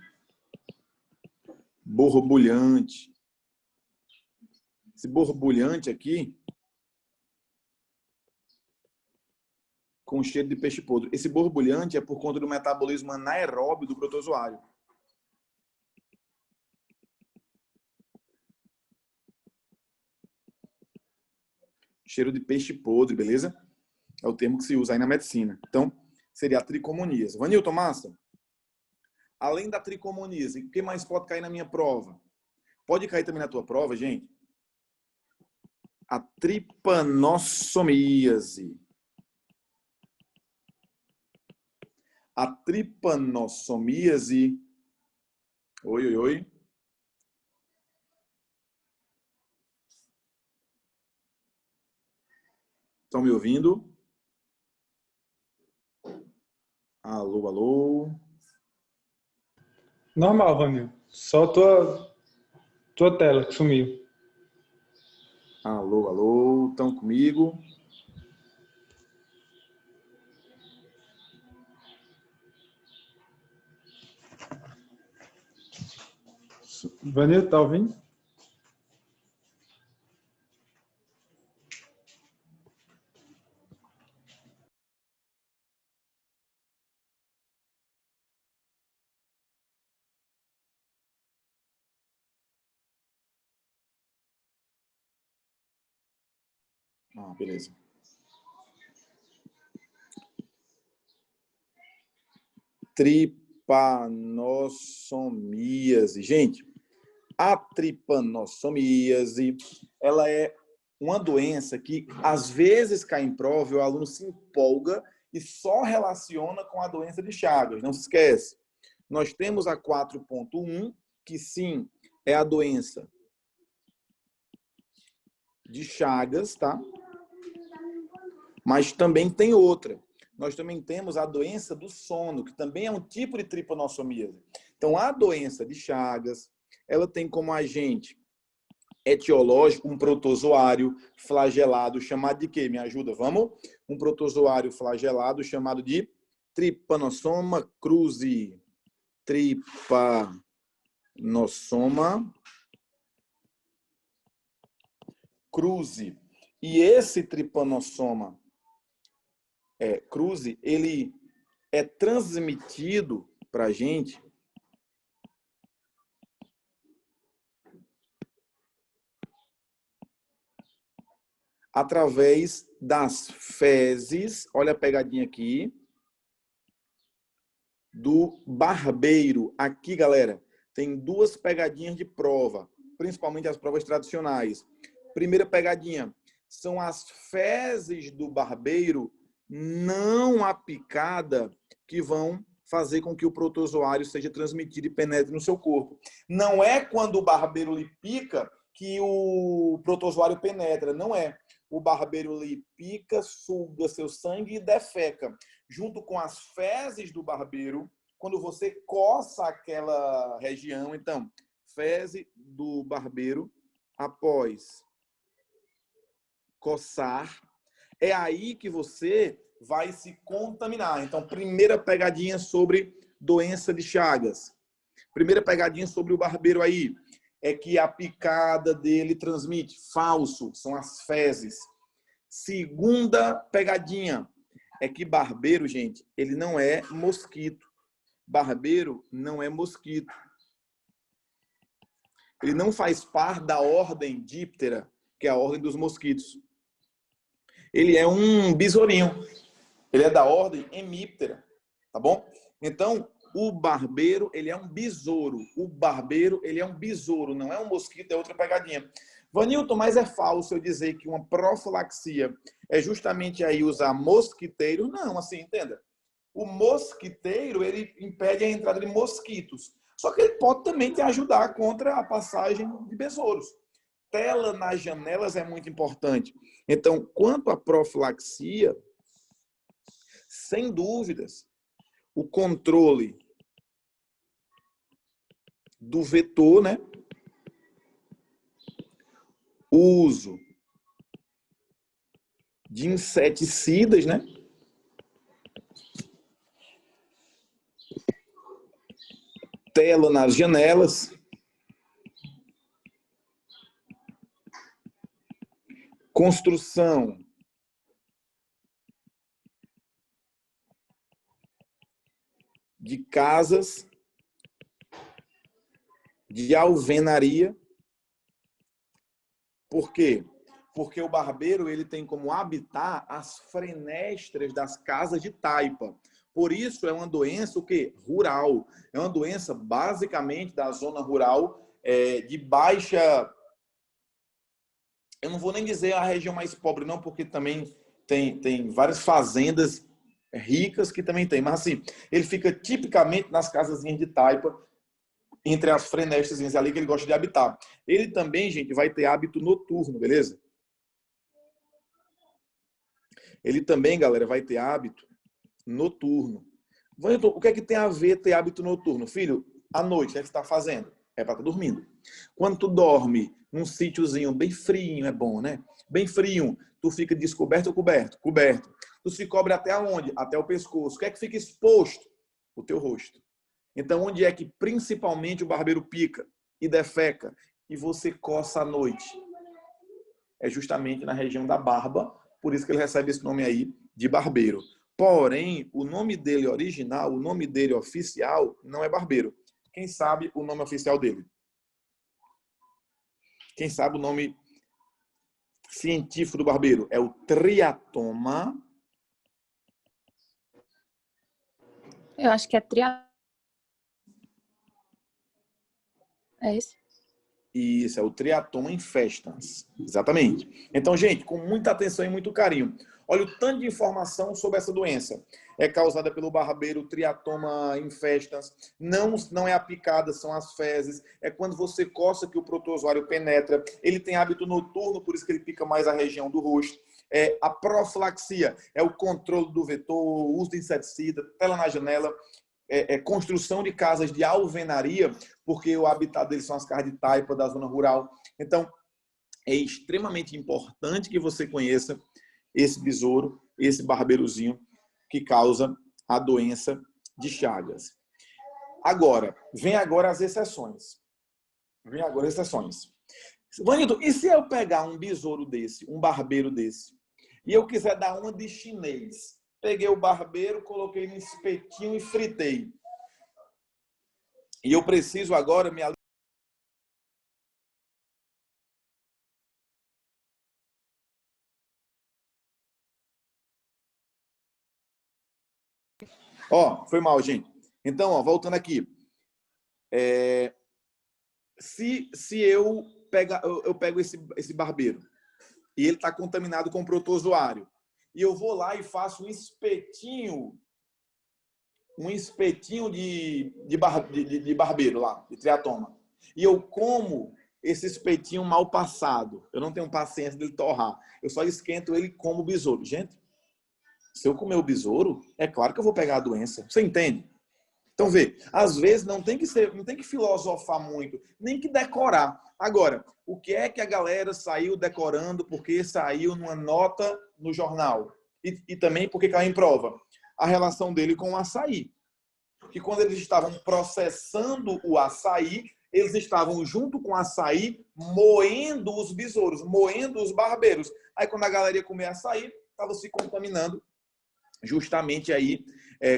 borbulhante. Esse borbulhante aqui, com cheiro de peixe podre. Esse borbulhante é por conta do metabolismo anaeróbio do protozoário. cheiro de peixe podre, beleza? É o termo que se usa aí na medicina. Então, seria a tricomoníase. Vanilton, massa? Além da tricomoníase, o que mais pode cair na minha prova? Pode cair também na tua prova, gente? A tripanossomíase. A tripanossomíase. Oi, oi, oi. Estão me ouvindo? Alô, alô. Normal, Vanil. Só tua tela que sumiu. Alô, alô. Estão comigo? Vanil, tá ouvindo? Ah, beleza. Tripanossomíase. Gente, a tripanossomíase, ela é uma doença que às vezes cai em prova e o aluno se empolga e só relaciona com a doença de Chagas. Não se esquece. Nós temos a 4.1, que sim, é a doença de Chagas, tá? Mas também tem outra. Nós também temos a doença do sono, que também é um tipo de tripanossomíase. Então, a doença de Chagas, ela tem como agente etiológico um protozoário flagelado chamado de quê? Me ajuda, vamos? Um protozoário flagelado chamado de Trypanosoma cruzi. Trypanosoma cruzi. E esse Trypanosoma cruzi, ele é transmitido para a gente através das fezes, olha a pegadinha aqui, do barbeiro. Aqui, galera, tem duas pegadinhas de prova, principalmente as provas tradicionais. Primeira pegadinha, são as fezes do barbeiro não a picada que vão fazer com que o protozoário seja transmitido e penetre no seu corpo. Não é quando o barbeiro lhe pica que o protozoário penetra, não é. O barbeiro lhe pica, suga seu sangue e defeca. Junto com as fezes do barbeiro, quando você coça aquela região, então, fezes do barbeiro após coçar, é aí que você vai se contaminar. Então, primeira pegadinha sobre doença de Chagas. Primeira pegadinha sobre o barbeiro aí é que a picada dele transmite. Falso, são as fezes. Segunda pegadinha é que barbeiro, gente, ele não é mosquito. Barbeiro não é mosquito. Ele não faz parte da ordem Diptera, que é a ordem dos mosquitos. Ele é um besourinho. Ele é da ordem Hemiptera, tá bom? Então, o barbeiro, ele é um besouro. O barbeiro, ele é um besouro, não é um mosquito, é outra pegadinha. Vanilton, mas é falso eu dizer que uma profilaxia é justamente aí usar mosquiteiro? Não, assim, entenda. O mosquiteiro, ele impede a entrada de mosquitos. Só que ele pode também te ajudar contra a passagem de besouros. Tela nas janelas é muito importante. Então, quanto à profilaxia, sem dúvidas, o controle do vetor, né? O uso de inseticidas, né? Tela nas janelas. Construção de casas de alvenaria. Por quê? Porque o barbeiro ele tem como habitar as fenestras das casas de taipa. Por isso é uma doença o quê? Rural. É uma doença basicamente da zona rural, de baixa... Eu não vou nem dizer a região mais pobre não, porque também tem várias fazendas ricas que também tem. Mas assim, ele fica tipicamente nas casazinhas de taipa, entre as fenestras ali que ele gosta de habitar. Ele também, gente, vai ter hábito noturno, beleza? Ele também, galera, vai ter hábito noturno. Então, o que é que tem a ver ter hábito noturno? Filho, à noite, o que é que você está fazendo? É para estar dormindo. Quando tu dorme num sítiozinho bem frio, é bom, né? Bem frio, tu fica descoberto ou coberto? Coberto. Tu se cobre até onde? Até o pescoço. O que é que fica exposto? O teu rosto. Então, onde é que principalmente o barbeiro pica e defeca e você coça à noite? É justamente na região da barba, por isso que ele recebe esse nome aí de barbeiro. Porém, o nome dele original, o nome dele oficial, não é barbeiro. Quem sabe o nome oficial dele? Quem sabe o nome científico do barbeiro? É o triatoma. Eu acho que é É esse? Isso, é o triatoma infestans. Exatamente. Então, gente, com muita atenção e muito carinho. Olha o tanto de informação sobre essa doença. É causada pelo barbeiro triatoma infestans. Não é a picada, são as fezes. É quando você coça que o protozoário penetra. Ele tem hábito noturno, por isso que ele pica mais a região do rosto. A profilaxia é o controle do vetor, o uso de inseticida, tela na janela. Construção de casas de alvenaria, porque o habitat deles são as casas de taipa da zona rural. Então, é extremamente importante que você conheça esse besouro, esse barbeirozinho que causa a doença de Chagas. Agora, vem agora as exceções. Vem agora as exceções. Vanilton, e se eu pegar um besouro desse, um barbeiro desse, e eu quiser dar uma de chinês? Peguei o barbeiro, coloquei no espetinho e fritei. E eu preciso agora me... Foi mal, gente. Então, voltando aqui. Se eu pego esse barbeiro e ele está contaminado com protozoário, e eu vou lá e faço um espetinho de barbeiro lá, de triatoma. E eu como esse espetinho mal passado. Eu não tenho paciência dele torrar. Eu só esquento ele como besouro. Gente, se eu comer o besouro, é claro que eu vou pegar a doença. Você entende? Então, vê, às vezes não tem que filosofar muito, nem que decorar. Agora, o que é que a galera saiu decorando porque saiu numa nota no jornal? E também porque caiu em prova. A relação dele com o açaí. Que quando eles estavam processando o açaí, eles estavam junto com o açaí moendo os besouros, moendo os barbeiros. Aí quando a galera ia comer açaí, estava se contaminando justamente aí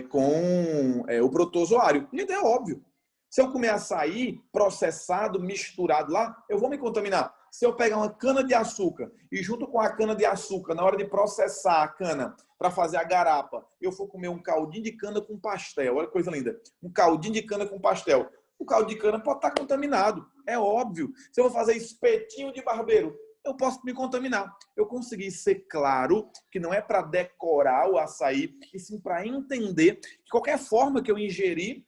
com o protozoário. E é óbvio. Se eu comer açaí processado, misturado lá, eu vou me contaminar. Se eu pegar uma cana de açúcar e junto com a cana de açúcar, na hora de processar a cana para fazer a garapa, eu for comer um caldinho de cana com pastel. Olha que coisa linda. Um caldinho de cana com pastel. O caldo de cana pode estar contaminado. É óbvio. Se eu vou fazer espetinho de barbeiro, eu posso me contaminar. Eu consegui ser claro que não é para decorar o açaí, e sim para entender que qualquer forma que eu ingerir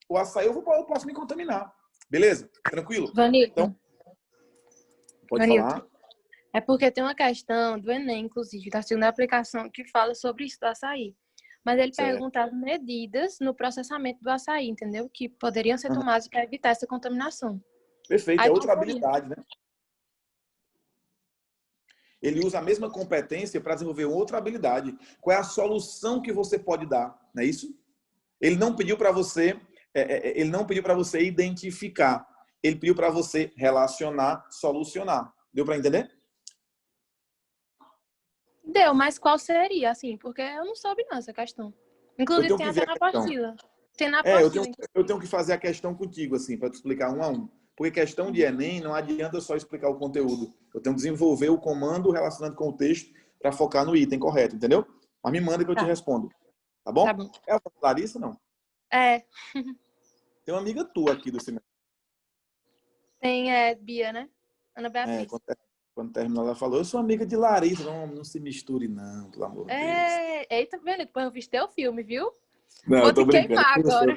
o açaí, eu posso me contaminar. Beleza? Tranquilo? Vanilton. Então, pode Vanilton, falar. é porque tem uma questão do Enem, inclusive, da segunda aplicação, que fala sobre isso do açaí. Mas ele Certo. pergunta as medidas no processamento do açaí, entendeu? Que poderiam ser tomadas para evitar essa contaminação. Perfeito, Aí, é outra qual seria? habilidade, né? Ele usa a mesma competência para desenvolver outra habilidade. Qual é a solução que você pode dar? Não é isso? Ele não pediu para você, identificar. Ele pediu para você relacionar, solucionar. Deu para entender? Deu, mas qual seria, assim? Porque eu não soube não essa questão. Inclusive, Eu tenho tem que até ver a na questão. apostila. Tem na Eu apostila. tenho que fazer a questão contigo, assim, para te explicar um a um. Porque questão de Enem não adianta só explicar o conteúdo. Eu tenho que desenvolver o comando relacionado com o texto para focar no item correto, entendeu? Mas me manda que eu te respondo. Tá bom? Tá bom. É a Larissa, não? É, Tem uma amiga tua aqui do semestre. tem Bia, né? Ana Beatriz. Quando terminou, ela falou, eu sou amiga de Larissa. Não se misture, não, pelo amor de Deus. Eita, vendo? Depois eu vi teu filme, viu? Não, Vou eu tô te brincando. queimar agora.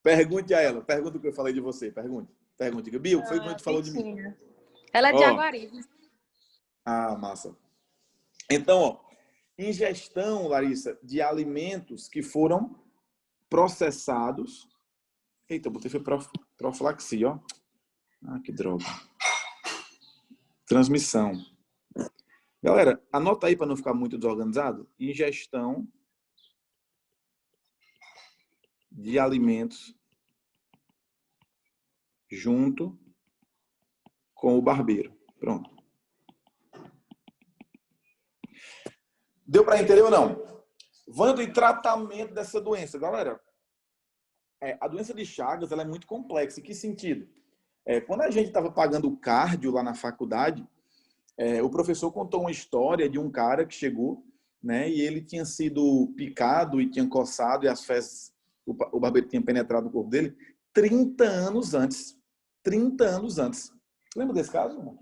Pergunte a ela. Pergunta o que eu falei de você. Pergunte. Diga, Bia, o que foi que a gente falou de mim? Bichinha. Ela é de Jaguari. Ah, massa. Então, ó, ingestão, Larissa, de alimentos que foram processados. Eita, eu botei foi profilaxia, ó. Ah, que droga. Transmissão. Galera, anota aí para não ficar muito desorganizado. Ingestão de alimentos junto com o barbeiro. Pronto. Deu para entender ou não? Vando em tratamento dessa doença. Galera, a doença de Chagas ela é muito complexa. Em que sentido? Quando a gente estava pagando o cardio lá na faculdade, o professor contou uma história de um cara que chegou, né, e ele tinha sido picado e tinha coçado e as fezes, o barbeiro tinha penetrado no corpo dele 30 anos antes. 30 anos antes. Lembra desse caso?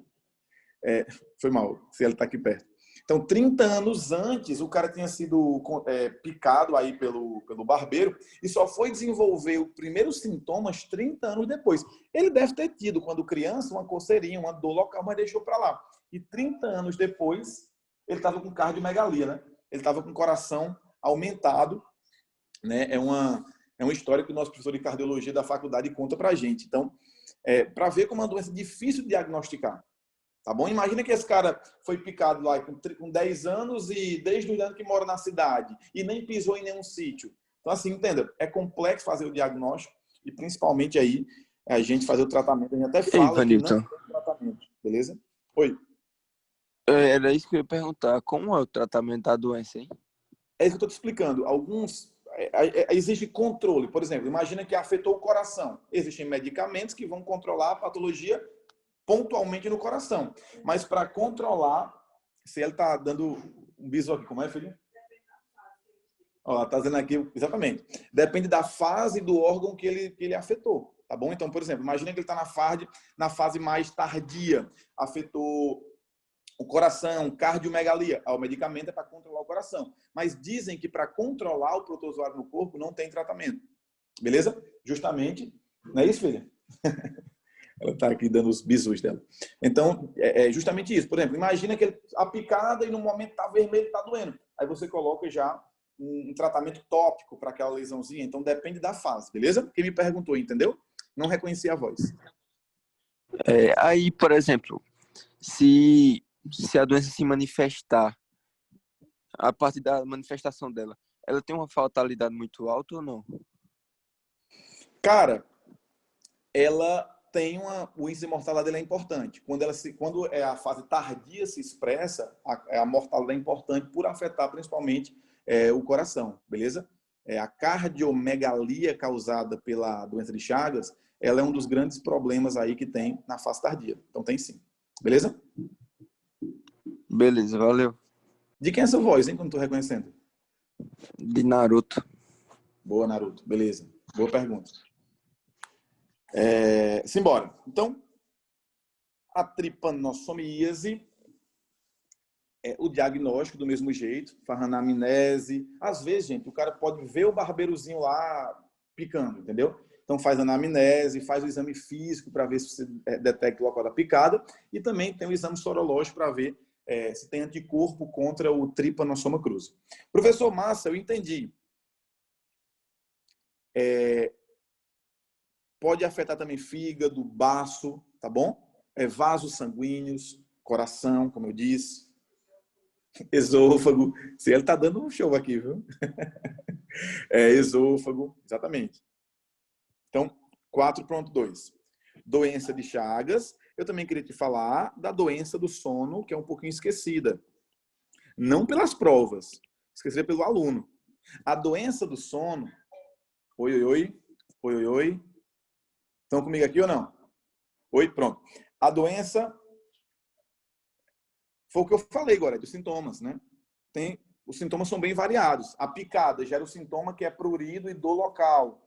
Foi mal, se ele está aqui perto. Então, 30 anos antes, o cara tinha sido picado aí pelo barbeiro e só foi desenvolver os primeiros sintomas 30 anos depois. Ele deve ter tido, quando criança, uma coceirinha, uma dor local, mas deixou para lá. E 30 anos depois, ele estava com cardiomegalia, né? Ele estava com o coração aumentado, né? É uma história que o nosso professor de cardiologia da faculdade conta para a gente. Então, para ver como é uma doença difícil de diagnosticar. Tá bom? Imagina que esse cara foi picado lá com 10 anos e desde o ano que mora na cidade e nem pisou em nenhum sítio. Então, assim, entenda, é complexo fazer o diagnóstico e principalmente aí a gente fazer o tratamento. A gente até fala que não tem tratamento, beleza? Oi. Era isso que eu ia perguntar. Como é o tratamento da doença, hein? É isso que eu estou te explicando. Existe controle. Por exemplo, imagina que afetou o coração. Existem medicamentos que vão controlar a patologia pontualmente no coração. Mas para controlar, se ele está dando um bisu aqui, como é, filho? Ó, está dizendo aqui, exatamente. Depende da fase do órgão que ele afetou, tá bom? Então, por exemplo, imagina que ele está na fase mais tardia, afetou o coração, cardiomegalia. O medicamento é para controlar o coração. Mas dizem que para controlar o protozoário no corpo não tem tratamento. Beleza? Justamente, não é isso, filha? Ela está aqui dando os bisus dela. Então, é justamente isso. Por exemplo, imagina que a picada e no momento está vermelho, está doendo. Aí você coloca já um tratamento tópico para aquela lesãozinha. Então, depende da fase, beleza? Quem me perguntou, entendeu? Não reconheci a voz. Aí, por exemplo, se a doença se manifestar, a partir da manifestação dela, ela tem uma fatalidade muito alta ou não? Cara, ela tem o índice de mortalidade é importante. Quando a fase tardia se expressa, a mortalidade é importante por afetar principalmente o coração, beleza? A cardiomegalia causada pela doença de Chagas, ela é um dos grandes problemas aí que tem na fase tardia. Então tem sim, beleza? Beleza, valeu. De quem é essa voz, hein, que eu não estou reconhecendo? De Naruto. Boa, Naruto. Beleza. Boa pergunta. Simbora. Então, a tripanossomíase, o diagnóstico do mesmo jeito, faz anamnese. Às vezes, gente, o cara pode ver o barbeirozinho lá picando, entendeu? Então, faz anamnese, faz o exame físico para ver se você detecta o local da picada e também tem o exame sorológico para ver se tem anticorpo contra o Trypanosoma cruzi. Professor Massa, eu entendi. Pode afetar também fígado, baço, tá bom? Vasos sanguíneos, coração, como eu disse, esôfago. Se ele tá dando um show aqui, viu? Esôfago, exatamente. Então, 4.2. Doença de Chagas. Eu também queria te falar da doença do sono, que é um pouquinho esquecida. Não pelas provas, esquecida pelo aluno. A doença do sono... Oi, oi, oi. Oi, oi, oi. Estão comigo aqui ou não? Oi, pronto. A doença foi o que eu falei agora, dos sintomas, né? Os sintomas são bem variados. A picada gera o sintoma que é prurido e dor local.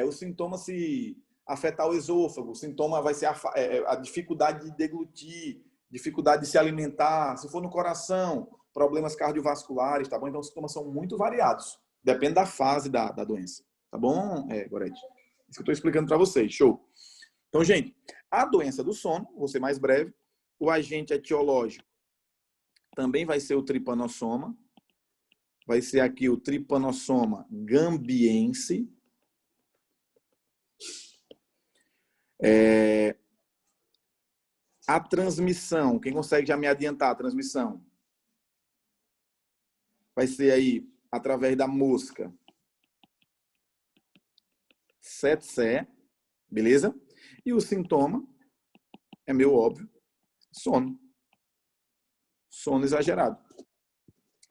O sintoma se afetar o esôfago, o sintoma vai ser a dificuldade de deglutir, dificuldade de se alimentar. Se for no coração, problemas cardiovasculares, tá bom? Então, os sintomas são muito variados. Depende da fase da doença. Tá bom, Gorete? Isso que eu estou explicando para vocês. Show. Então, gente, a doença do sono, vou ser mais breve, o agente etiológico também vai ser o tripanossoma. Vai ser aqui o tripanossoma gambiense. A transmissão, quem consegue já me adiantar a transmissão? Vai ser aí através da mosca Tsetse, beleza? E o sintoma é meio óbvio, sono. Sono exagerado.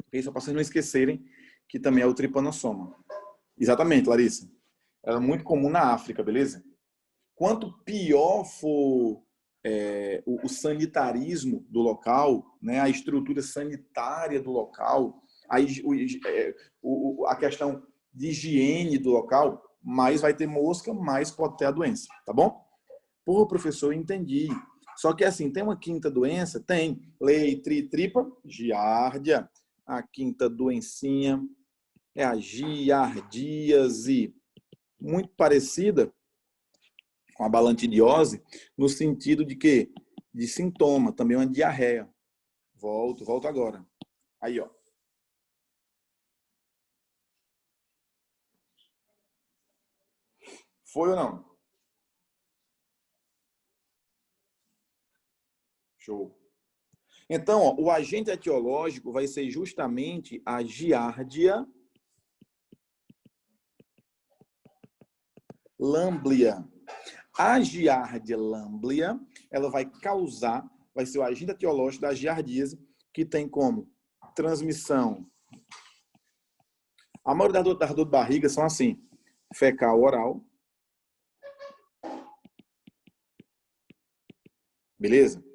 Okay? Só para vocês não esquecerem que também é o tripanossoma. Exatamente, Larissa. Ela é muito comum na África, beleza? Quanto pior for o sanitarismo do local, né, a estrutura sanitária do local, a questão de higiene do local, mais vai ter mosca, mais pode ter a doença, tá bom? Pô, professor, eu entendi. Só que assim, tem uma quinta doença? Tem. Tripa, giardia. A quinta doencinha é a giardíase, muito parecida com a balantidiose, no sentido de quê? De sintoma, também uma diarreia. Volto agora. Aí, ó. Foi ou não? Show. Então, ó, o agente etiológico vai ser justamente a giardia lamblia. A giardia lamblia, ela vai ser o agente etiológico da giardíase, que tem como transmissão. A maioria das dor de barriga são assim: fecal oral. Beleza?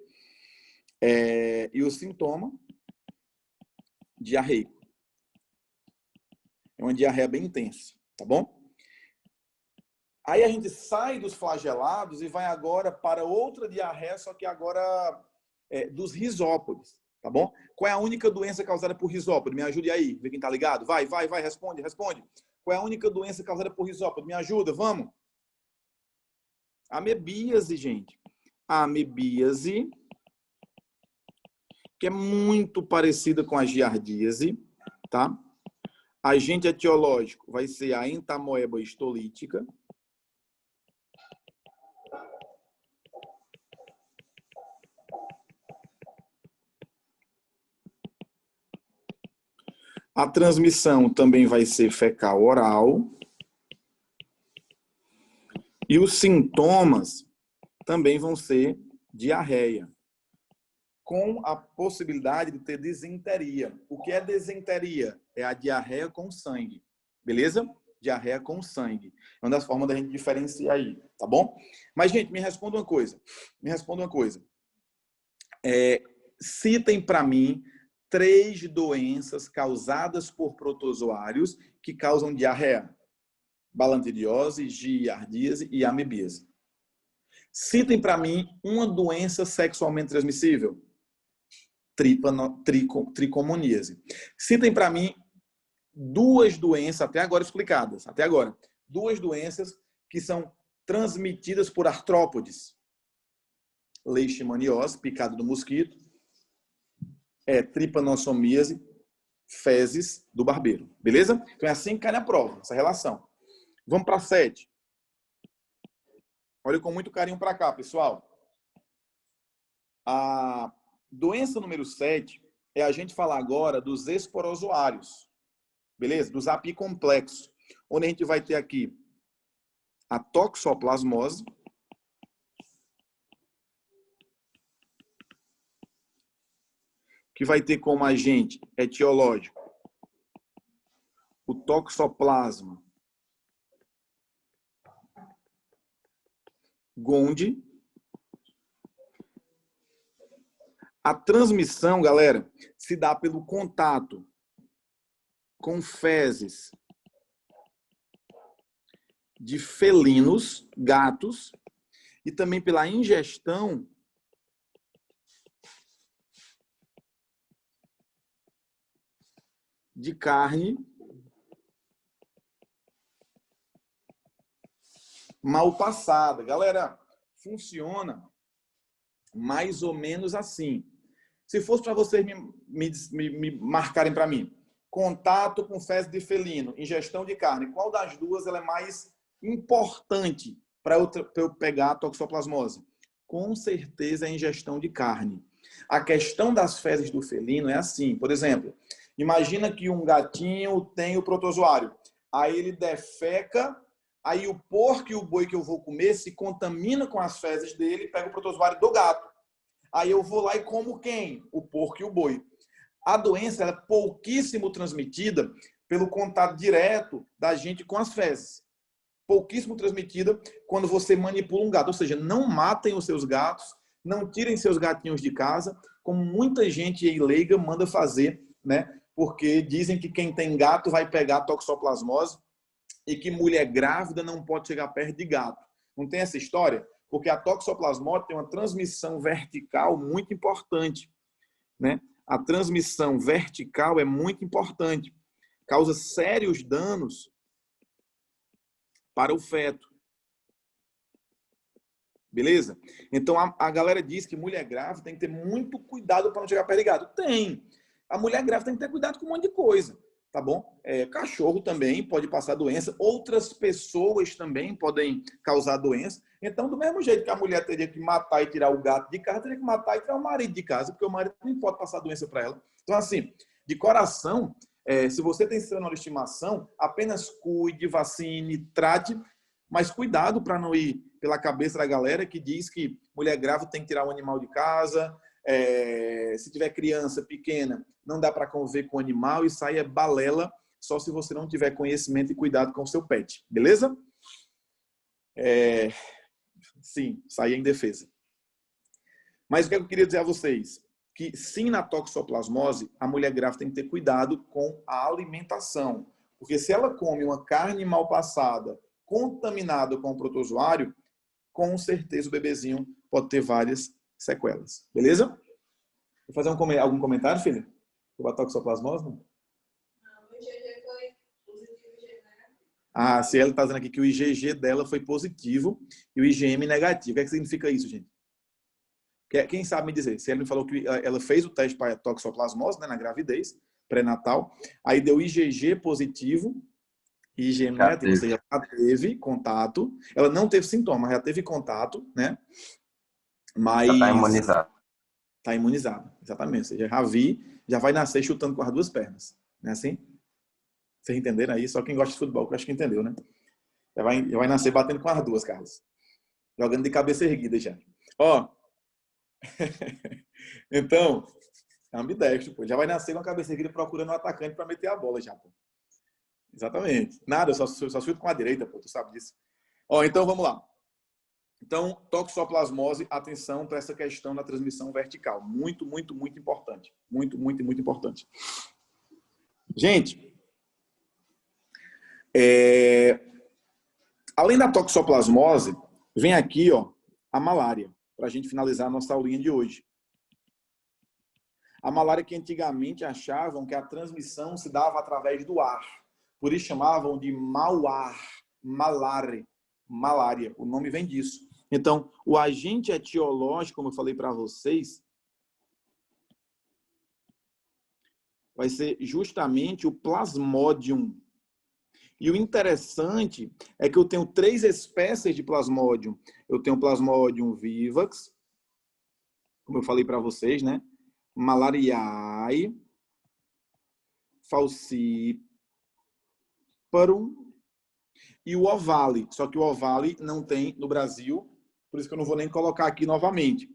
E o sintoma, diarreico. É uma diarreia bem intensa, tá bom? Aí a gente sai dos flagelados e vai agora para outra diarreia, só que agora dos risópodes, tá bom? Qual é a única doença causada por risópode? Me ajude aí, vê quem tá ligado. Vai, responde. Qual é a única doença causada por risópode? Me ajuda, vamos. Amebíase, gente. A amebíase, que é muito parecida com a giardíase, tá? Agente etiológico vai ser a entamoeba histolítica. A transmissão também vai ser fecal oral. E os sintomas também vão ser diarreia, com a possibilidade de ter disenteria. O que é disenteria? É a diarreia com sangue. Beleza? Diarreia com sangue. É uma das formas da gente diferenciar aí, tá bom? Mas, gente, me responda uma coisa. Citem para mim 3 doenças causadas por protozoários que causam diarreia: balantidiose, giardíase e amebíase. Citem para mim uma doença sexualmente transmissível: tricomoníase. Citem para mim 2 doenças, até agora explicadas, 2 doenças que são transmitidas por artrópodes: leishmaniose, picada do mosquito, tripanossomíase, fezes do barbeiro. Beleza? Então é assim que cai na prova, essa relação. Vamos para 7. Olha com muito carinho para cá, pessoal. A doença número 7 é a gente falar agora dos esporozoários. Beleza? Dos apicomplexos. Onde a gente vai ter aqui a toxoplasmose, que vai ter como agente etiológico o toxoplasma gondii, A transmissão, galera, se dá pelo contato com fezes de felinos, gatos, e também pela ingestão de carne mal passada. Galera, funciona mais ou menos assim. Se fosse para vocês me marcarem para mim, contato com fezes de felino, ingestão de carne, qual das duas ela é mais importante para eu pegar a toxoplasmose? Com certeza a ingestão de carne. A questão das fezes do felino é assim, por exemplo, imagina que um gatinho tem o protozoário, aí ele defeca, aí o porco e o boi que eu vou comer se contamina com as fezes dele e pega o protozoário do gato. Aí eu vou lá e como quem? O porco e o boi. A doença ela é pouquíssimo transmitida pelo contato direto da gente com as fezes. Pouquíssimo transmitida quando você manipula um gato. Ou seja, não matem os seus gatos, não tirem seus gatinhos de casa, como muita gente aí leiga manda fazer, né? Porque dizem que quem tem gato vai pegar toxoplasmose e que mulher grávida não pode chegar perto de gato. Não tem essa história? Porque a toxoplasmose tem uma transmissão vertical muito importante, né? A transmissão vertical é muito importante. Causa sérios danos para o feto. Beleza? Então, a galera diz que mulher grávida tem que ter muito cuidado para não chegar perto de gato. Tem. A mulher grávida tem que ter cuidado com um monte de coisa. Tá bom? Cachorro também pode passar doença. Outras pessoas também podem causar doença. Então, do mesmo jeito que a mulher teria que matar e tirar o gato de casa, teria que matar e tirar o marido de casa, porque o marido não pode passar doença para ela. Então, assim, de coração, se você tem cenoura de estimação, apenas cuide, vacine, trate, mas cuidado para não ir pela cabeça da galera que diz que mulher grávida tem que tirar o animal de casa, se tiver criança pequena, não dá para conviver com o animal, isso aí é balela, só se você não tiver conhecimento e cuidado com o seu pet, beleza? Sim, sair em defesa. Mas o que eu queria dizer a vocês? Que sim, na toxoplasmose, a mulher grávida tem que ter cuidado com a alimentação. Porque se ela come uma carne mal passada, contaminada com o protozoário, com certeza o bebezinho pode ter várias sequelas. Beleza? Vou fazer algum comentário, filha? Sobre a toxoplasmose? Não? O IgG foi positivo e IgG negativo. Ah, se ela está dizendo aqui que o IgG dela foi positivo e o IgM negativo. O que é que significa isso, gente? Quem sabe me dizer? Se ela me falou que ela fez o teste para toxoplasmose, né, na gravidez, pré-natal, aí deu IgG positivo e IgM negativo. Ou seja, ela teve contato, ela não teve sintoma, já teve contato, né? Mas... Já está imunizado. Está imunizado, exatamente. Ou seja, já vai nascer chutando com as duas pernas. Não é assim? Vocês entenderam aí? Só quem gosta de futebol, que eu acho que entendeu, né? Já vai nascer batendo com as duas, Carlos. Jogando de cabeça erguida já. Ó. Então, é ambidestro, pô. Já vai nascer com a cabeça erguida procurando um atacante para meter a bola já, pô. Exatamente. Nada, eu só chuto com a direita, pô. Tu sabe disso. Ó, então vamos lá. Então, toxoplasmose, atenção para essa questão da transmissão vertical. Muito, muito, muito importante. Muito, muito, muito importante. Gente, além da toxoplasmose, vem aqui, ó, a malária, para a gente finalizar a nossa aulinha de hoje. A malária que antigamente achavam que a transmissão se dava através do ar. Por isso chamavam de mau-ar, malária. O nome vem disso. Então, o agente etiológico, como eu falei para vocês, vai ser justamente o Plasmodium. E o interessante é que eu tenho 3 espécies de Plasmodium. Eu tenho Plasmodium vivax, como eu falei para vocês, né? Malariae, falciparum e o ovale. Só que o ovale não tem no Brasil, por isso que eu não vou nem colocar aqui novamente.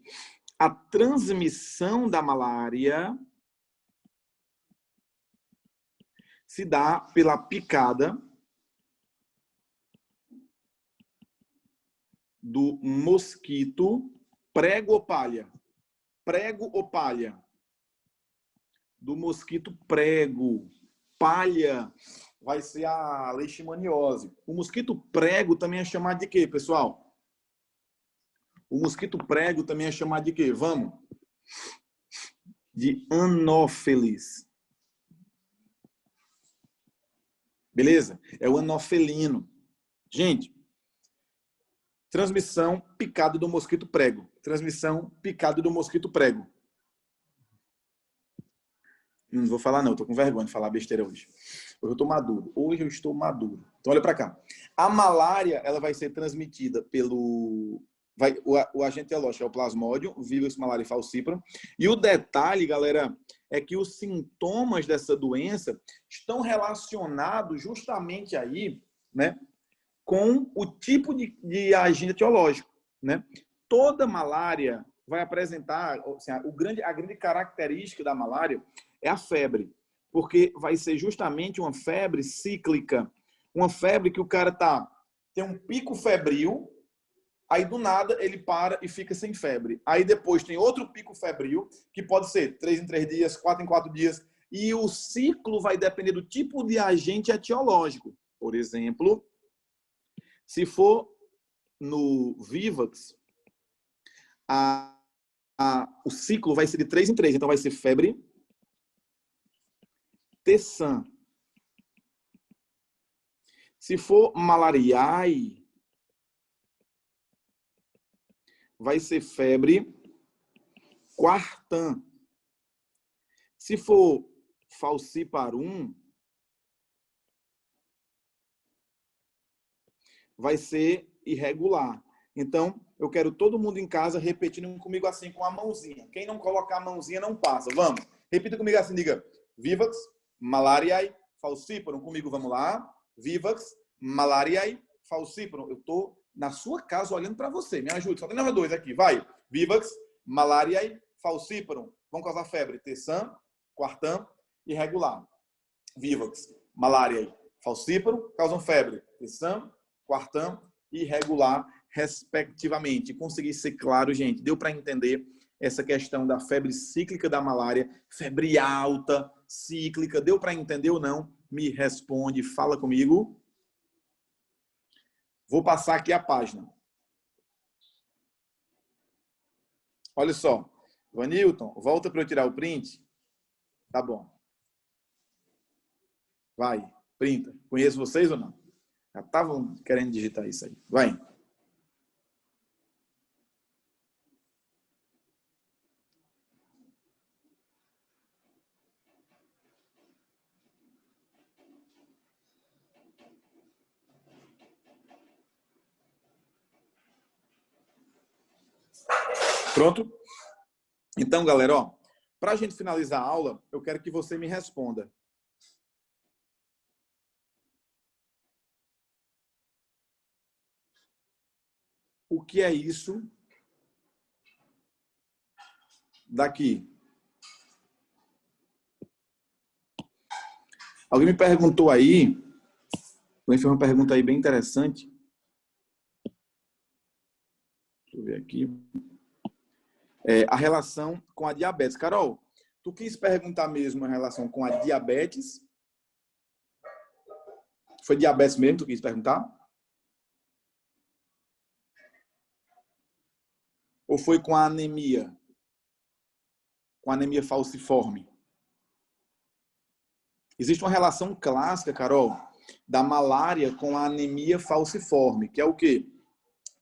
A transmissão da malária se dá pela picada do mosquito prego ou palha? prego ou palha? Do mosquito prego. Palha vai ser a leishmaniose. O mosquito prego também é chamado de quê, pessoal? O mosquito prego também é chamado de quê? Vamos. De Anopheles. Beleza? É o anofelino. Gente, transmissão picado do mosquito prego. Transmissão picado do mosquito prego. Não vou falar não, tô com vergonha de falar besteira hoje. Hoje eu tô maduro. Hoje eu estou maduro. Então olha para cá. A malária, ela vai ser transmitida pelo... o agente etiológico é o plasmódio, o vírus malária falciparum. E o detalhe, galera, é que os sintomas dessa doença estão relacionados justamente aí, né, com o tipo de agente etiológico, né? Toda malária vai apresentar, assim, a grande característica da malária é a febre, porque vai ser justamente uma febre cíclica, uma febre que o cara tem um pico febril, aí do nada ele para e fica sem febre. Aí depois tem outro pico febril, que pode ser 3 em 3 dias, 4 em 4 dias, e o ciclo vai depender do tipo de agente etiológico. Por exemplo, se for no Vivax, o ciclo vai ser de 3 em 3, então vai ser febre, Tessan. Se for malariae, vai ser febre, Quartan. Se for falciparum, vai ser irregular. Então, eu quero todo mundo em casa repetindo comigo assim, com a mãozinha. Quem não colocar a mãozinha não passa. Vamos. Repita comigo assim, diga. Vivax, malariae, falciparum. Comigo, vamos lá. Vivax, malariae, falciparum. Eu estou na sua casa olhando para você. Me ajude. Só tem nós dois aqui. Vai. Vivax, malariae, falciparum. Vão causar febre. Tessan, Quartan, irregular. Vivax, malariae, falciparum. Causam febre. Tessan, Quartan e irregular, respectivamente. Consegui ser claro, gente? Deu para entender essa questão da febre cíclica da malária, febre alta, cíclica. Deu para entender ou não? Me responde, fala comigo. Vou passar aqui a página. Olha só. Vanilton, volta para eu tirar o print. Tá bom. Vai, printa. Conheço vocês ou não? Já estavam querendo digitar isso aí. Vai. Pronto? Então, galera, ó, para a gente finalizar a aula, eu quero que você me responda. O que é isso daqui? Alguém me perguntou aí, foi uma pergunta aí bem interessante. Deixa eu ver aqui. A relação com a diabetes. Carol, tu quis perguntar mesmo a relação com a diabetes? Foi diabetes mesmo que tu quis perguntar? Ou foi com a anemia? Com a anemia falciforme? Existe uma relação clássica, Carol, da malária com a anemia falciforme, que é o quê?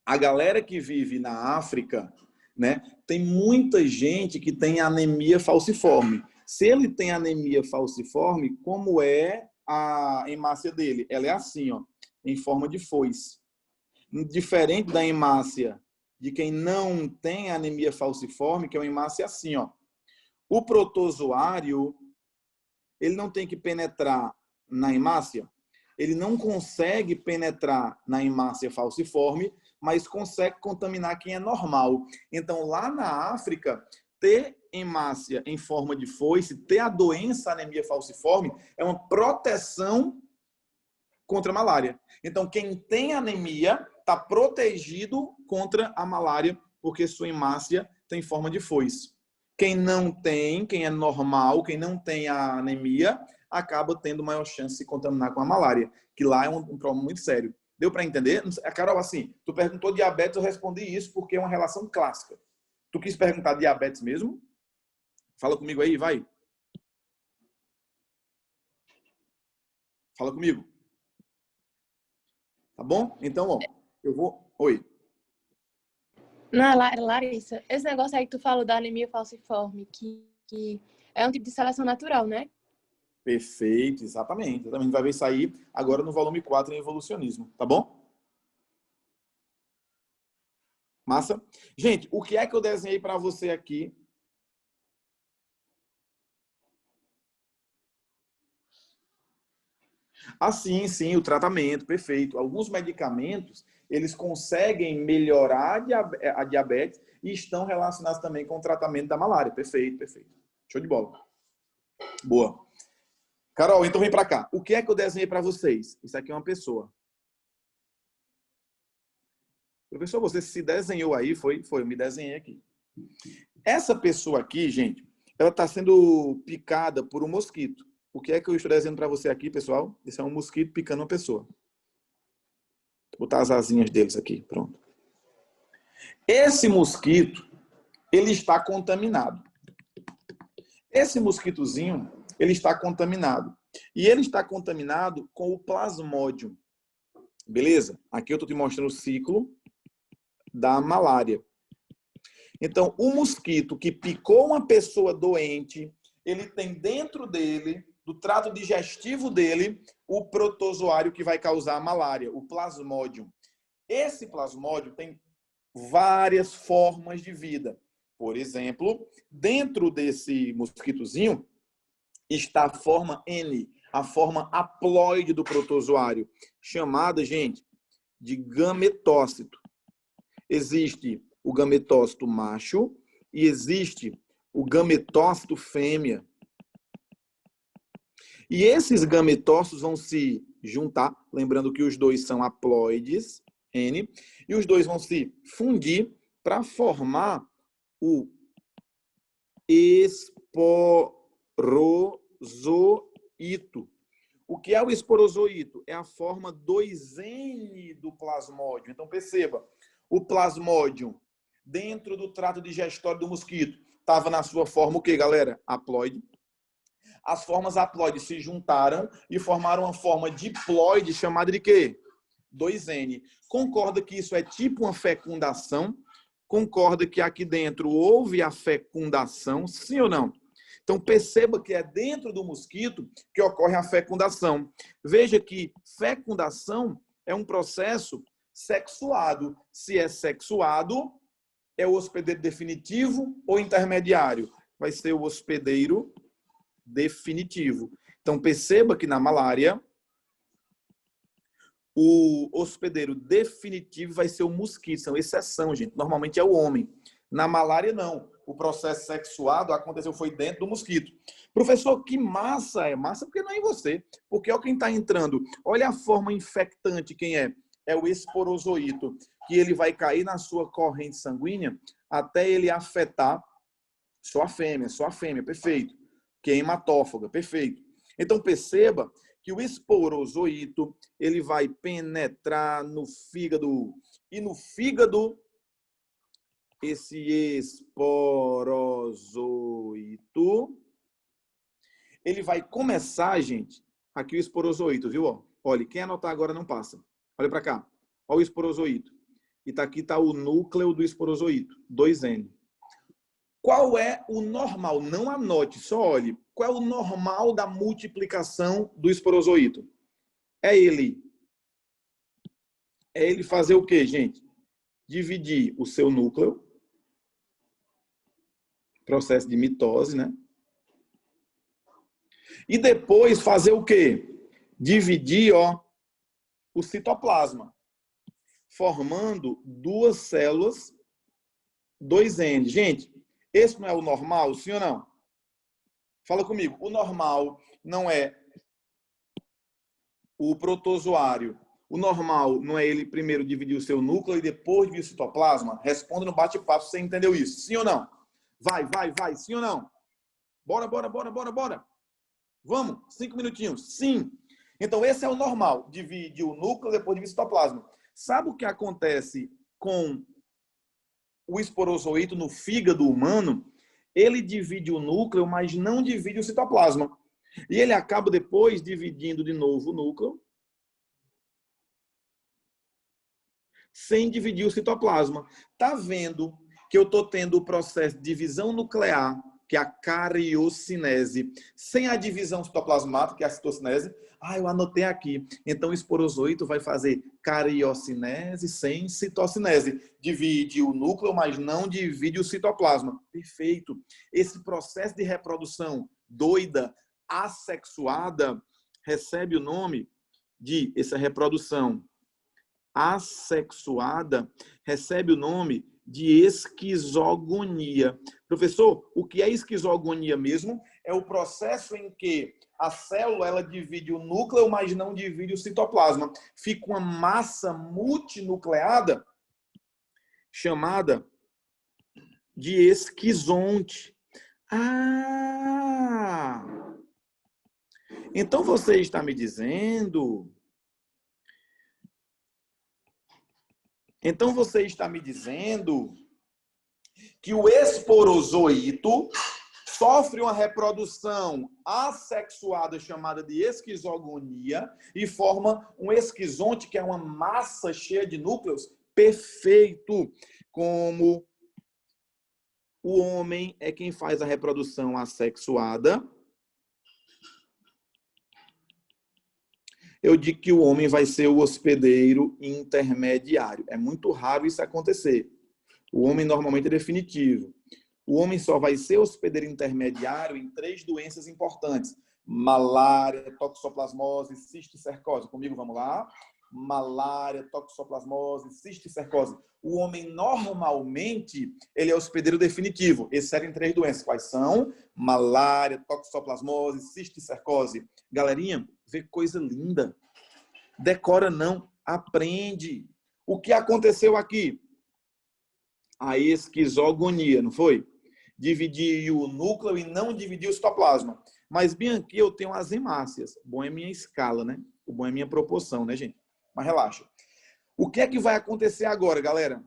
A galera que vive na África, né, tem muita gente que tem anemia falciforme. Se ele tem anemia falciforme, como é a hemácia dele? Ela é assim, ó, em forma de foice. Diferente da hemácia de quem não tem anemia falciforme, que é uma hemácia assim, ó. O protozoário, ele não tem que penetrar na hemácia, ele não consegue penetrar na hemácia falciforme, mas consegue contaminar quem é normal. Então, lá na África, ter hemácia em forma de foice, ter a doença anemia falciforme, é uma proteção contra a malária. Então, quem tem anemia está protegido contra a malária, porque sua hemácia tem forma de foice. Quem não tem, quem é normal, quem não tem a anemia, acaba tendo maior chance de se contaminar com a malária, que lá é um problema muito sério. Deu para entender? Carol, assim, tu perguntou diabetes, eu respondi isso porque é uma relação clássica. Tu quis perguntar diabetes mesmo? Fala comigo aí, vai. Fala comigo. Tá bom? Então, ó, eu vou... Oi. Não, Larissa, esse negócio aí que tu falou da anemia falciforme, que é um tipo de seleção natural, né? Perfeito, exatamente. A gente vai ver isso aí agora no volume 4 em evolucionismo, tá bom? Massa? Gente, o que é que eu desenhei para você aqui? Ah, sim, o tratamento, perfeito. Alguns medicamentos, eles conseguem melhorar a diabetes e estão relacionados também com o tratamento da malária. Perfeito. Show de bola. Boa. Carol, então vem para cá. O que é que eu desenhei para vocês? Isso aqui é uma pessoa. Professor, você se desenhou aí? Foi, eu me desenhei aqui. Essa pessoa aqui, gente, ela está sendo picada por um mosquito. O que é que eu estou desenhando para você aqui, pessoal? Isso é um mosquito picando uma pessoa. Vou botar as asinhas deles aqui, pronto. Esse mosquito, ele está contaminado. Esse mosquitozinho, ele está contaminado. E ele está contaminado com o plasmódio. Beleza? Aqui eu estou te mostrando o ciclo da malária. Então, o mosquito que picou uma pessoa doente, ele tem dentro dele, do trato digestivo dele, o protozoário que vai causar a malária, o plasmódio. Esse plasmódio tem várias formas de vida. Por exemplo, dentro desse mosquitozinho está a forma N, a forma haploide do protozoário, chamada, gente, de gametócito. Existe o gametócito macho e existe o gametócito fêmea. E esses gametócitos vão se juntar, lembrando que os dois são haploides, N, e os dois vão se fundir para formar o esporozoito. O que é o esporozoito? É a forma 2N do plasmódio. Então, perceba, o plasmódio, dentro do trato digestório do mosquito, estava na sua forma o quê, galera? Haploide. As formas haploides se juntaram e formaram uma forma diploide chamada de quê? 2N. Concorda que isso é tipo uma fecundação? Concorda que aqui dentro houve a fecundação? Sim ou não? Então, perceba que é dentro do mosquito que ocorre a fecundação. Veja que fecundação é um processo sexuado. Se é sexuado, é o hospedeiro definitivo ou intermediário? Vai ser o hospedeiro definitivo. Então, perceba que na malária, o hospedeiro definitivo vai ser o mosquito. São exceção, gente. Normalmente é o homem. Na malária, não. O processo sexuado aconteceu, foi dentro do mosquito. Professor, que massa é? Massa porque não é em você. Porque olha quem está entrando. Olha a forma infectante, quem é? É o esporozoito, que ele vai cair na sua corrente sanguínea até ele afetar só a fêmea, perfeito. Que é hematófaga, perfeito. Então, perceba que o esporozoito, ele vai penetrar no fígado. E no fígado, esse esporozoito, ele vai começar, gente, aqui o esporozoito, viu? Olha, quem anotar agora não passa. Olha para cá. Olha o esporozoito. E aqui está o núcleo do esporozoito, 2N. Qual é o normal? Não anote, só olhe. Qual é o normal da multiplicação do esporozoito? É ele fazer o quê, gente? Dividir o seu núcleo, processo de mitose, né? E depois fazer o quê? Dividir, o citoplasma, formando duas células 2N. Gente, esse não é o normal, sim ou não? Fala comigo. O normal não é o protozoário. O normal não é ele primeiro dividir o seu núcleo e depois dividir o citoplasma? Responda no bate-papo se você entendeu isso. Sim ou não? Vai. Sim ou não? Bora. Vamos, 5 minutinhos. Sim. Então, esse é o normal. Divide o núcleo, depois divide o citoplasma. Sabe o que acontece com o esporozoito no fígado humano? Ele divide o núcleo, mas não divide o citoplasma. E ele acaba depois dividindo de novo o núcleo, sem dividir o citoplasma. Tá vendo que eu estou tendo o processo de divisão nuclear, que é a cariocinese, sem a divisão citoplasmática, que é a citocinese? Eu anotei aqui. Então, o esporozoito vai fazer cariocinese sem citocinese. Divide o núcleo, mas não divide o citoplasma. Perfeito. Esse processo de reprodução doida, assexuada, recebe o nome de, essa reprodução assexuada, recebe o nome de esquizogonia. Professor, o que é esquizogonia mesmo? É o processo em que a célula ela divide o núcleo, mas não divide o citoplasma. Fica uma massa multinucleada chamada de esquizonte. Então você está me dizendo... que o esporozoito sofre uma reprodução assexuada chamada de esquizogonia e forma um esquizonte, que é uma massa cheia de núcleos. Perfeito! Como o homem é quem faz a reprodução assexuada, eu digo que o homem vai ser o hospedeiro intermediário. É muito raro isso acontecer. O homem normalmente é definitivo. O homem só vai ser hospedeiro intermediário em 3 doenças importantes: malária, toxoplasmose, cisticercose. Comigo, vamos lá? Malária, toxoplasmose, cisticercose. O homem, normalmente, ele é hospedeiro definitivo, exceto em 3 doenças. Quais são? Malária, toxoplasmose, cisticercose. Galerinha, vê coisa linda. Decora não, aprende. O que aconteceu aqui? A esquizogonia, não foi? Dividir o núcleo e não dividir o citoplasma. Mas bem aqui eu tenho as hemácias. Bom é minha escala, né? O bom é minha proporção, né, gente? Mas relaxa. O que é que vai acontecer agora, galera?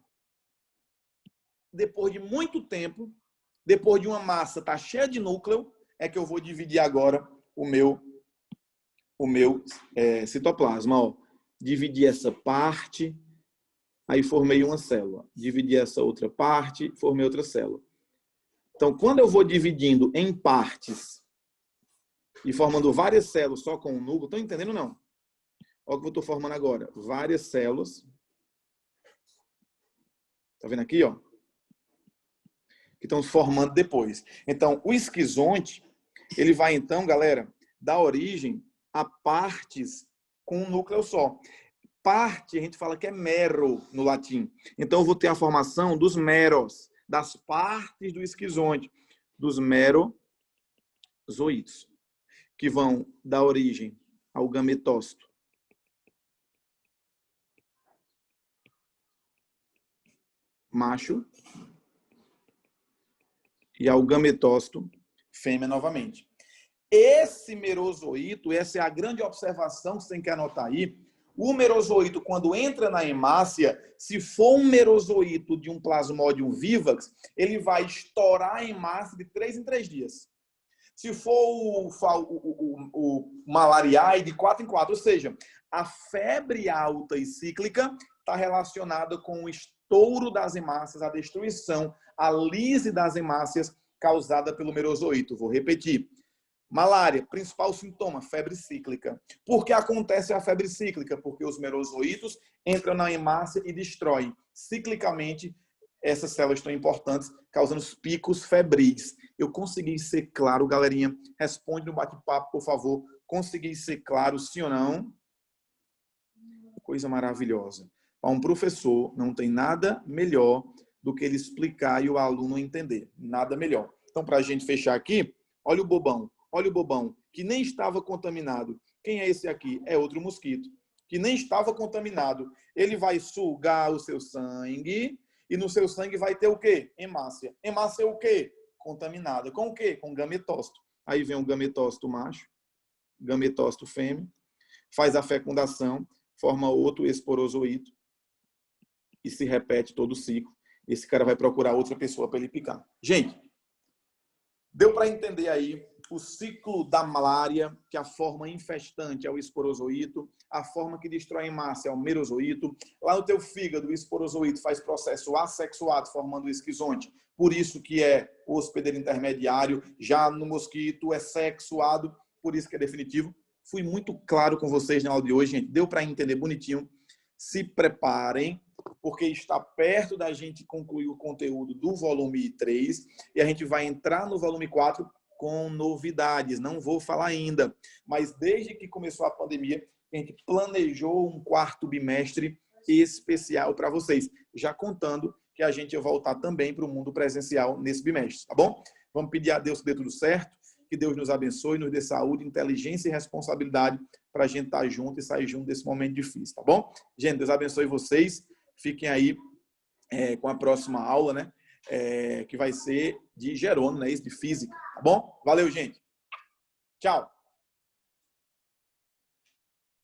Depois de muito tempo, depois de uma massa estar cheia de núcleo, é que eu vou dividir agora o meu citoplasma. Ó. Dividir essa parte, aí formei uma célula. Dividir essa outra parte, formei outra célula. Então, quando eu vou dividindo em partes e formando várias células só com o núcleo, estão entendendo ou não? Olha o que eu estou formando agora. Várias células. Tá vendo aqui, ó? Que estão se formando depois. Então, o esquizonte, ele vai, então, galera, dar origem a partes com um núcleo só. Parte, a gente fala que é mero no latim. Então, eu vou ter a formação dos meros, das partes do esquizonte, dos merozoítos, que vão dar origem ao gametócito. Macho. E ao gametócito fêmea novamente. Esse merozoíto, essa é a grande observação que você tem que anotar aí. O merozoíto, quando entra na hemácia, se for um merozoíto de um Plasmodium vivax, ele vai estourar a hemácia de 3 em 3 dias. Se for o malariae, de 4 em 4. Ou seja, a febre alta e cíclica está relacionada com o estouro das hemácias, a destruição, a lise das hemácias causada pelo merozoíto. Vou repetir. Malária, principal sintoma, febre cíclica. Por que acontece a febre cíclica? Porque os merozoítos entram na hemácia e destroem ciclicamente essas células tão importantes, causando os picos febris. Eu consegui ser claro, galerinha? Responde no bate-papo, por favor. Consegui ser claro, sim ou não? Coisa maravilhosa. Para um professor, não tem nada melhor do que ele explicar e o aluno entender. Nada melhor. Então, para a gente fechar aqui, olha o bobão. Olha o bobão, que nem estava contaminado. Quem é esse aqui? É outro mosquito, que nem estava contaminado. Ele vai sugar o seu sangue e no seu sangue vai ter o quê? Hemácia. Hemácia é o quê? contaminada. Com o quê? Com gametócito. Aí vem o gametócito macho, gametócito fêmea, faz a fecundação, forma outro esporozoito e se repete todo o ciclo. Esse cara vai procurar outra pessoa para ele picar. Gente, deu para entender aí o ciclo da malária, que a forma infestante é o esporozoito, a forma que destrói em massa é o merozoito. Lá no teu fígado, o esporozoito faz processo assexuado, formando o esquizonte. Por isso que é o hospedeiro intermediário. Já no mosquito é sexuado, por isso que é definitivo. Fui muito claro com vocês na aula de hoje, gente. Deu para entender bonitinho. Se preparem, porque está perto da gente concluir o conteúdo do volume 3 e a gente vai entrar no volume 4 com novidades. Não vou falar ainda, mas desde que começou a pandemia, a gente planejou um quarto bimestre especial para vocês, já contando que a gente ia voltar também para o mundo presencial nesse bimestre, tá bom? Vamos pedir a Deus que dê tudo certo, que Deus nos abençoe, nos dê saúde, inteligência e responsabilidade para a gente estar junto e sair junto desse momento difícil, tá bom? Gente, Deus abençoe vocês. Fiquem aí com a próxima aula, né? Que vai ser de Jerônimo, né? Isso, de física, tá bom? Valeu, gente. Tchau.